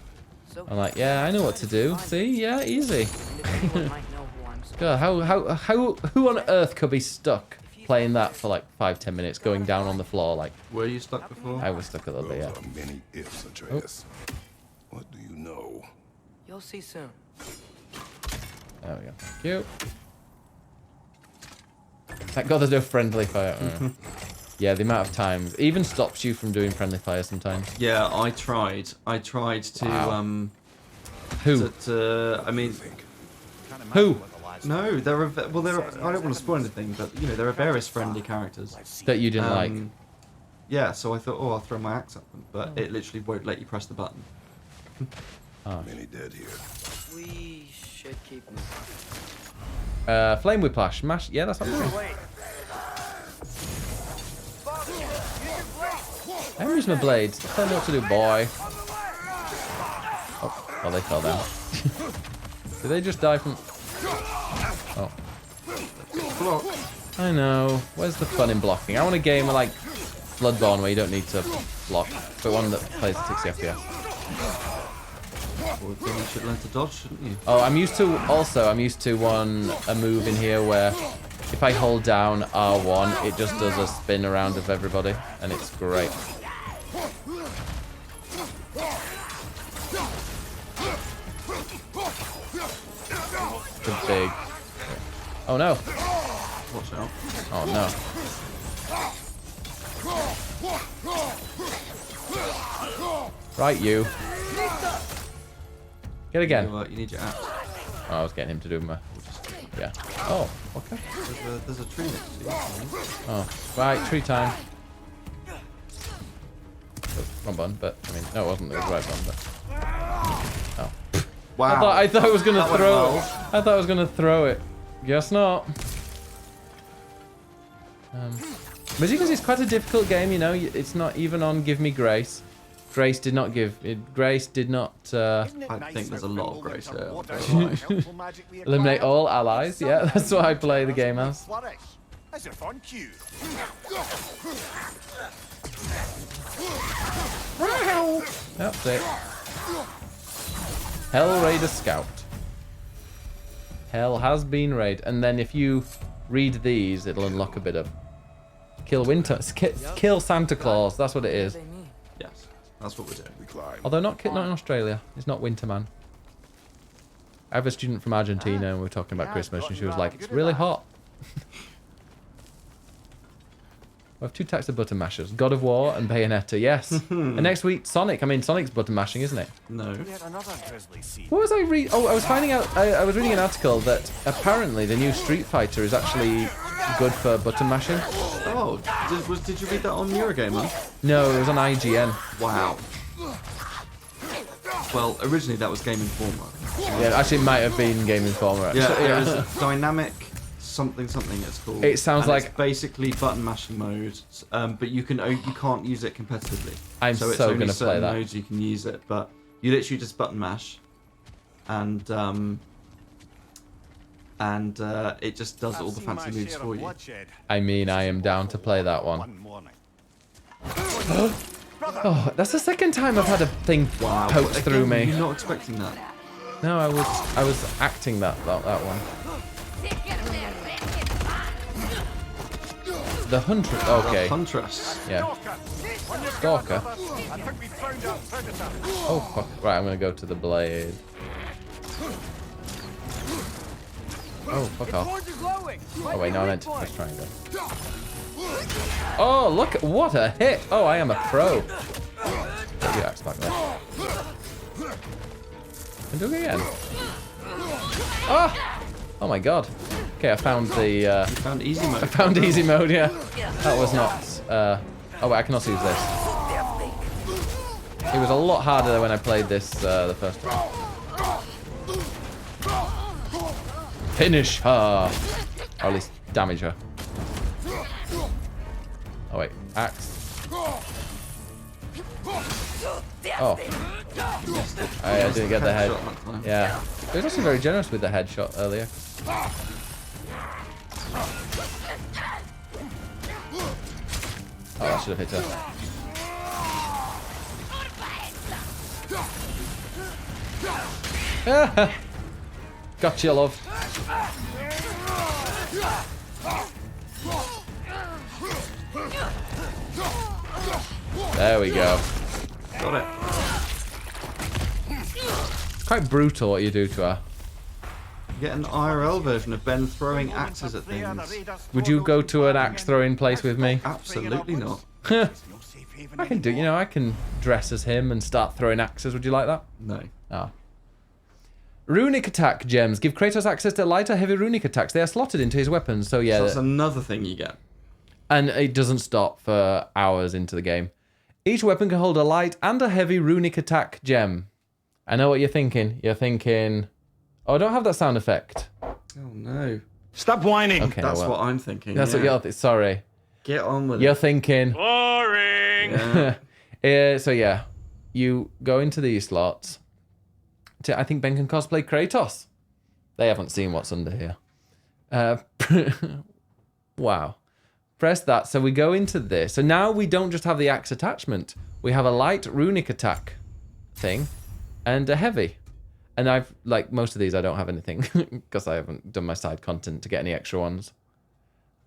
So I'm like, yeah, I know what to do. See, yeah, easy. and if anyone might know who I'm supposed God, who on earth could be stuck playing that for like 5-10 minutes, going down on the floor? Like, Were you stuck before? I was stuck a little bit, Those yeah. are many ifs, Atreus. What do you know? You'll see soon. There we go. Thank you. Thank God there's no friendly fire. Yeah, the amount of times even stops you from doing friendly fire sometimes. Yeah, I tried. I tried to, Wow. Who? I mean, Who? no, there are, well, there are, I don't want to spoil anything, but, you know, there are various friendly characters. That you didn't like? Yeah, so I thought, oh, I'll throw my axe at them, but it literally won't let you press the button. Many dead here. We should keep moving. Flame whiplash. Mash. Yeah, that's what I'm saying. I'm using my blades. Tell me what to do, boy. Oh, they fell down. Did they just die from... Oh. I know. Where's the fun in blocking? I want a game like Bloodborne where you don't need to block, but one that plays at 60 FPS. Well, then you should learn to dodge, shouldn't you? Oh, I'm used to a move in here where if I hold down R1, it just does a spin around of everybody, and it's great. The big... Oh no! Watch out. Oh no. Right, you. Get again. You need your axe. Oh, I was getting him to do my... Yeah. Oh, okay. There's a tree next to you. Oh, right, tree time. Oh, wrong button, but I mean, no, it wasn't the right button, but... Oh. Wow. I thought I was gonna That went throw well. it. I thought I was gonna throw it. Guess not. Because it's quite a difficult game, you know. It's not even on Give Me Grace. Grace did not give. Grace did not I think there's a lot of grace here. eliminate all allies. Yeah, that's what I play the game as. That's a fun cue. That's it. Hell Raider Scout. Hell has been raided, and then if you read these, it'll unlock a bit of kill winter, kill Santa Claus. That's what it is. Yes, that's what we're doing. We climb. Although not in Australia. It's not Winterman. I have a student from Argentina, and we were talking about Christmas, and she was like, "It's really hot." We have two types of button mashers: God of War and Bayonetta. Yes. And next week, Sonic. I mean, Sonic's button mashing, isn't it? No. Yet another grisly scene. What was I reading? Oh, I was finding out. I was reading an article that apparently the new Street Fighter is actually good for button mashing. Oh, did you read that on Eurogamer? No, it was on IGN. Wow. Well, originally that was Game Informer. Yeah, actually, it might have been Game Informer. Actually. Yeah, it was dynamic something it's called. It sounds And like- it's basically button mashing mode, but you can't use it competitively. I'm so it's so only gonna play certain that. modes you can use it, but you literally just button mash, and it just does all the fancy moves for you. I mean, I am down to play that one. One morning. Oh, that's the second time I've had a thing Wow, poked but through again, me. You're not expecting that. No, I was acting that one. The Hunter. Okay. Huntress. Yeah. On your Stalker. guard, brothers. I think we found our predator. Oh fuck. Right, I'm gonna go to the blade. Oh fuck off. Horns are glowing. Oh wait, no, I meant to press triangle. Oh, look, what a hit. Oh, I am a pro. Put your axe back there. And do it again. Oh! Oh my god. Okay, I found the... You found easy mode. I found easy mode, yeah. That was not... oh, wait, I can also use this. It was a lot harder when I played this the first time. Finish her! Or at least damage her. Oh, wait. Axe. Oh. I didn't get the head. Yeah. He was actually very generous with the headshot earlier. Oh, I should have hit her. Gotcha, love. There we go. Got it. It's quite brutal what you do to her. You get an IRL version of Ben throwing axes at things. Would you go to an axe throwing place with me? Absolutely not. I can do, you know, I can dress as him and start throwing axes. Would you like that? No. Ah. Runic attack gems give Kratos access to light or heavy runic attacks. They are slotted into his weapons, so yeah. So that's another thing you get. And it doesn't stop for hours into the game. Each weapon can hold a light and a heavy runic attack gem. I know what you're thinking. You're thinking, oh, I don't have that sound effect. Oh no. Stop whining. Okay, That's well, what I'm thinking. That's what you're sorry. Get on with You're it. thinking. Boring. So yeah, you go into these slots. I think Ben can cosplay Kratos. They haven't seen what's under here. Wow. Press that. So we go into this. So now we don't just have the axe attachment. We have a light runic attack thing and a heavy. And I've, like most of these, I don't have anything because I haven't done my side content to get any extra ones.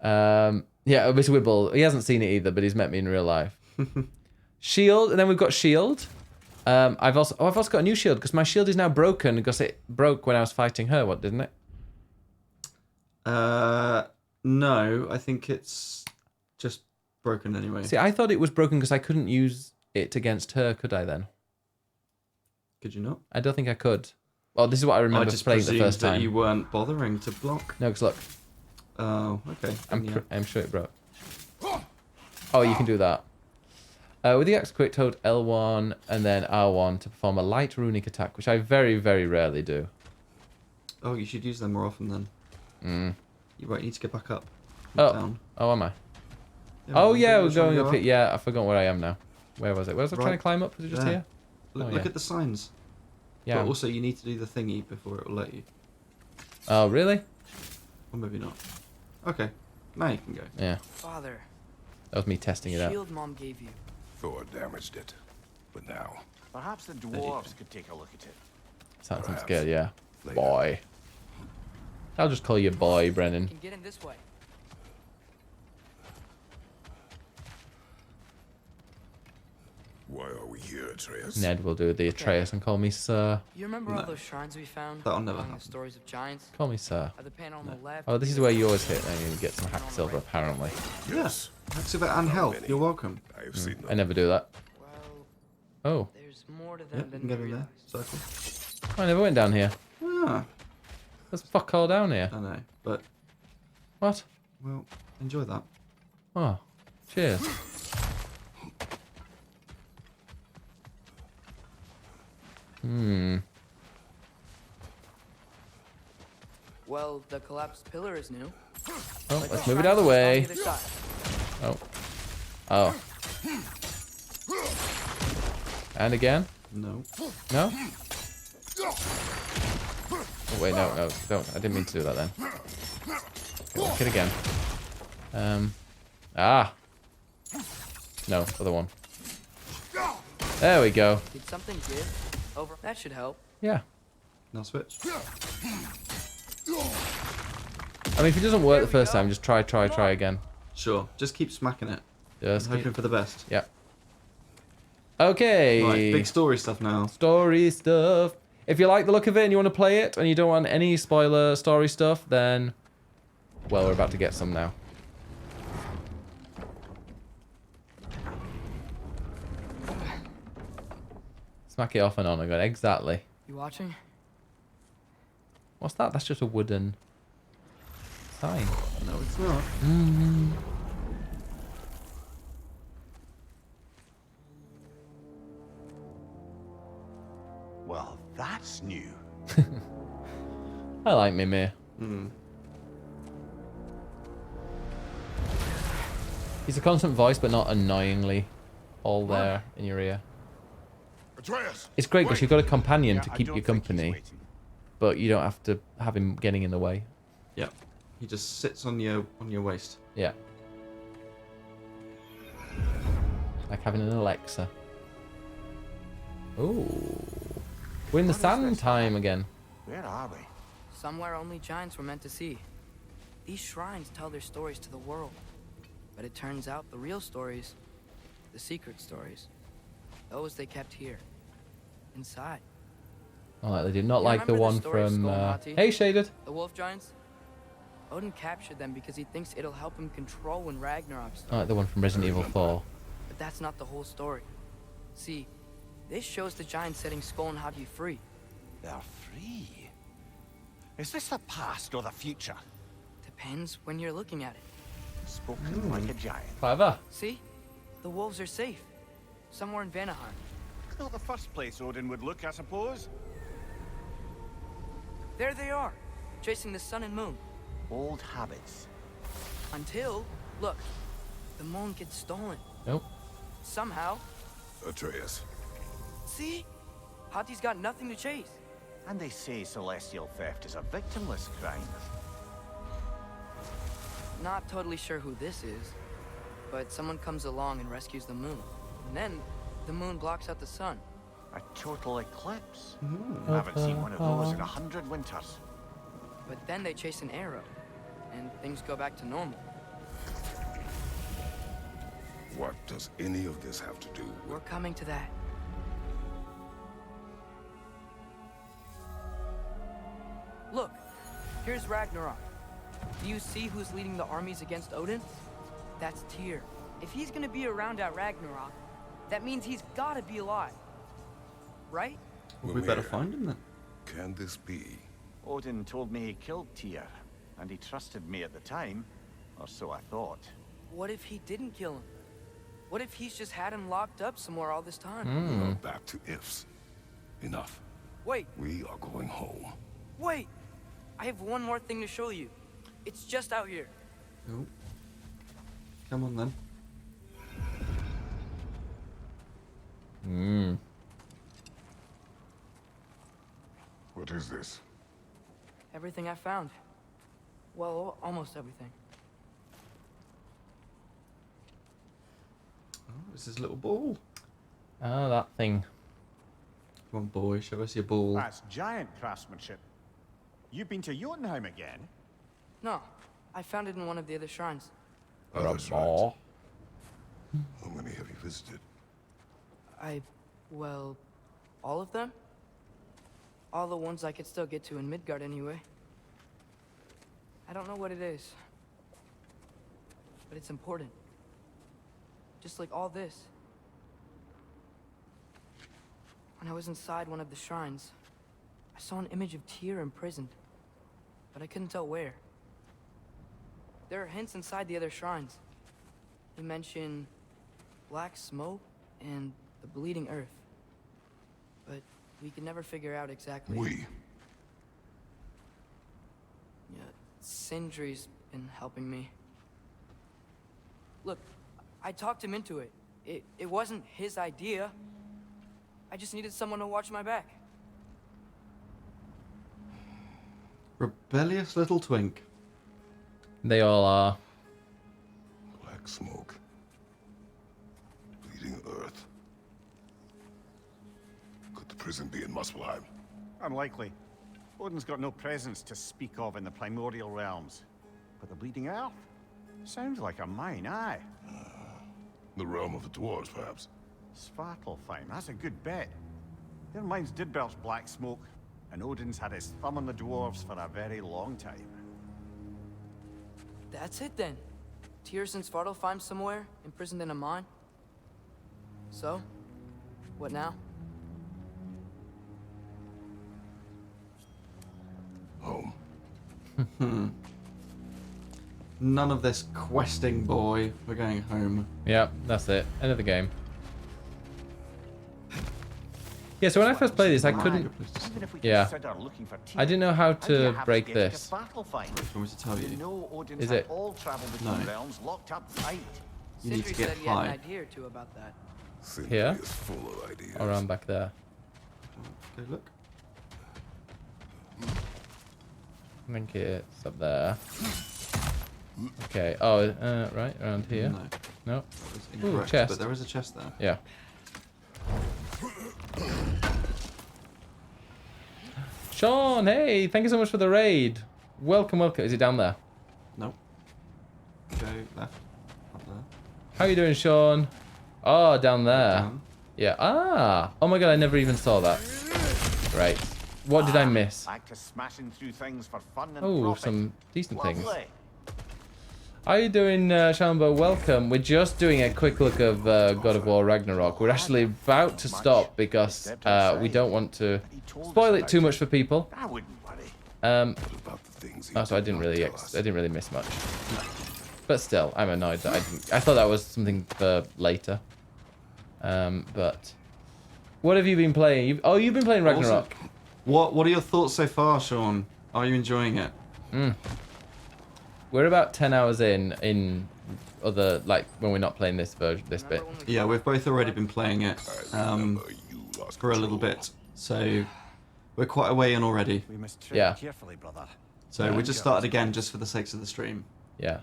Yeah, Miss Wibble, he hasn't seen it either, but he's met me in real life. Shield, and then we've got shield. I've also got a new shield because my shield is now broken because it broke when I was fighting her. What, didn't it? No, I think it's just broken anyway. See, I thought it was broken because I couldn't use it against her. Could I then? Could you not? I don't think I could. Well, this is what I remember playing the first that time. you weren't bothering to block. No, because look, Oh, okay. I'm sure it broke. Oh, you can do that. With the axe, quick hold L1 and then R1 to perform a light runic attack, which I very, very rarely do. Oh, you should use them more often then. You won't need to get back up. Oh, Down. oh, am I? Yeah, Oh, remember yeah, you we're were trying to going go up it. Yeah, I forgot where I am now. Where was it? Where was I trying to climb up? Was it just There. here? Look, Oh, look yeah. at the signs. Yeah. But also, you need to do the thingy before it will let you. Oh, really? Or maybe not. Okay. Now you can go. Yeah. Father, That was me testing it out. shield Mom gave you. Thor damaged it. But now, Perhaps the dwarves could take a look at it. Sounds Perhaps. good, yeah. Later. Boy. I'll just call you boy, Brennan. Can get in this way. why are we here, Atreus? Ned will do the Atreus and call me sir. You remember all No. those shrines we found? That'll never along the happen. stories of giants? Call me sir. At the panel on the left. Oh, this is where you always hit and you get some hack silver, apparently. Yes. Activate and help. You're welcome. I have seen I them. never do that. Well, Oh, there's more to Yeah, them you can than get we in there. realize. Circle. I never went down here. Ah, There's fuck all down here. I know. But, What? well, enjoy that. Oh, cheers. Well, the collapsed pillar is new. Oh, Like let's the move it out of the shrines way. on either side. Oh. Oh. And again? No. No? Oh, wait, no, don't. I didn't mean to do that then. Okay, look it again. Ah. No, other one. There we go. Did something give? Over. That should help. Yeah. Now switch. I mean, if it doesn't work the first time, just try again. Sure. Just keep smacking it. Just Hoping keep... for the best. Yeah. Okay. Right, big story stuff now. Story stuff. If you like the look of it and you want to play it and you don't want any spoiler story stuff, then... Well, we're about to get some now. Smack it off and on. I got exactly. You watching? What's that? That's just a wooden sign. No, it's not. Well, that's new. I like Mimir. He's a constant voice, but not annoyingly all there in your ear. Atreus! It's great because you've got a companion Yeah, to I keep don't you think he's company, waiting. but you don't have to have him getting in the way. Yeah. He just sits on your waist. Yeah. Like having an Alexa. Ooh. We're in the What is sand this? time again. Where are we? Somewhere only giants were meant to see. These shrines tell their stories to the world. But it turns out the real stories, the secret stories, those they kept here, inside. Oh, they did not You like the remember the one story of from... Skull and Hati? Hey, Shaded. The wolf giants? Odin captured them because he thinks it'll help him control when Ragnarok starts. Oh, like the one from Resident Evil 4. But that's not the whole story. See, this shows the giants setting Skull and Hati free. They're free. Is this the past or the future? Depends when you're looking at it. Spoken like a giant. Clever. See? The wolves are safe. Somewhere in Vanaheim. Not the first place Odin would look, I suppose. There they are, chasing the sun and moon. Old habits. Until, look, the moon gets stolen. Nope. Somehow. Atreus. See? Hati's got nothing to chase. And they say celestial theft is a victimless crime. Not totally sure who this is, but someone comes along and rescues the moon. And then, the moon blocks out the sun. A total eclipse. I haven't seen one of those in 100 winters. But then they chase an arrow, and things go back to normal. What does any of this have to do with... We're coming to that. Look, here's Ragnarok. Do you see who's leading the armies against Odin? That's Tyr. If he's gonna be around at Ragnarok, that means he's gotta be alive. Right? We better find him then. Can this be? Odin told me he killed Tyr, and he trusted me at the time, or so I thought. What if he didn't kill him? What if he's just had him locked up somewhere all this time? We're back to ifs. Enough. Wait, We are going home. wait! I have one more thing to show you. It's just out here. Oh. Come on then. What is this? Everything I found. Well, almost everything. Oh, it's his little ball. Oh, that thing. Come on, boy, show us your ball. That's giant craftsmanship. You've been to Jotunheim again? No, I found it in one of the other shrines. Other shrines. How many have you visited? Well, all of them? All the ones I could still get to in Midgard anyway. I don't know what it is, but it's important. Just like all this. When I was inside one of the shrines, I saw an image of Tyr imprisoned, but I couldn't tell where. There are hints inside the other shrines. They mention black smoke and the bleeding earth. But we could never figure out exactly. We. Yeah, Sindri's been helping me. Look, I talked him into it. It wasn't his idea. I just needed someone to watch my back. Rebellious little twink. They all are. Black smoke. Bleeding earth. Could the prison be in Muspelheim? Unlikely. Odin's got no presence to speak of in the primordial realms. But the Bleeding Earth? Sounds like a mine, aye. The realm of the dwarves, perhaps. Svartalfheim, that's a good bet. Their mines did belch black smoke, and Odin's had his thumb on the dwarves for a very long time. That's it then. Tyr's in Svartalfheim somewhere, imprisoned in a mine. So, what now? None of this questing, boy. We're going home. Yeah, that's it. End of the game. Yeah, so when I first played this, I couldn't... Even if we Yeah. consider looking for I didn't know how do you to have break get this. to battle find? Do you want me to tell You you? know Odin's Is had it? all travel between No. realms locked up tight. You need Sindri to get said he had an high. idea or two about that. Sindri Here? is full of ideas. Around back there. Go look. I think it's up there. Okay. Oh, right, around here. No, No. it's incorrect, chest. but there is a chest there. Yeah. Sean, hey, thank you so much for the raid. Welcome, welcome. Is it down there? No. Go left. Up there. How you doing, Sean? Oh, down there. Down. Yeah. Ah. Oh my god, I never even saw that. Right. What did I miss? Back to smashing through things for fun and Oh, profit. some decent things. Lovely. How you doing, Shambo? Welcome. We're just doing a quick look of God of War Ragnarok. We're actually about to stop because we don't want to spoil it too much for people. I wouldn't worry. What about the things he So I didn't really, tell us? I didn't really miss much. But still, I'm annoyed that I didn't. I thought that was something for later. But what have you been playing? You've been playing Ragnarok. What are your thoughts so far, Sean? Are you enjoying it? We're about 10 hours in other, like, when we're not playing this version, this bit. Remember when we Yeah, we've both already been playing it Remember, you lost for a little control. bit, so we're quite a way in already. We must tread Yeah. carefully, brother. So we just started again just for the sakes of the stream. Yeah.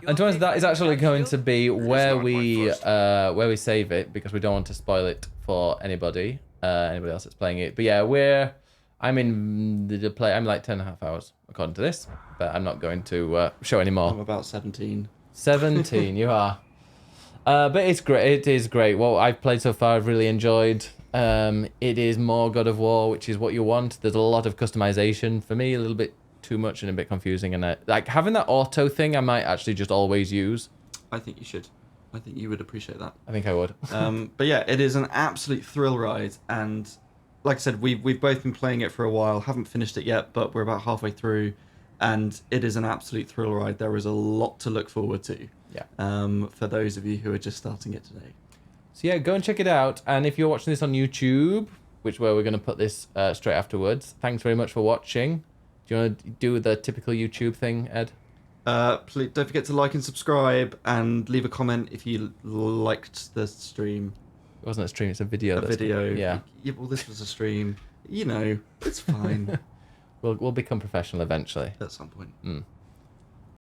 And to be honest, that is actually going to be where we save it because we don't want to spoil it for anybody else that's playing it. But yeah, I'm in the play. I'm like 10.5 hours according to this, but I'm not going to show any I'm more. about 17. 17, you are. But it's great. It is great. What I've played so far, I've really enjoyed. It is more God of War, which is what you want. There's a lot of customization. For me, a little bit too much and a bit confusing. And like having that auto thing, I might actually just always use. I think you should. I think you would appreciate that. I think I would. But yeah, it is an absolute thrill ride, and like I said, we've both been playing it for a while. Haven't finished it yet, but we're about halfway through, and it is an absolute thrill ride. There is a lot to look forward to. Yeah. For those of you who are just starting it today. So yeah, go and check it out. And if you're watching this on YouTube, which where we're going to put this straight afterwards, thanks very much for watching. Do you want to do the typical YouTube thing, Ed? Please don't forget to like and subscribe, and leave a comment if you liked the stream. It wasn't a stream, it's a video. A video. Yeah. Well, this was a stream. You know, it's fine We'll become professional eventually. at some point.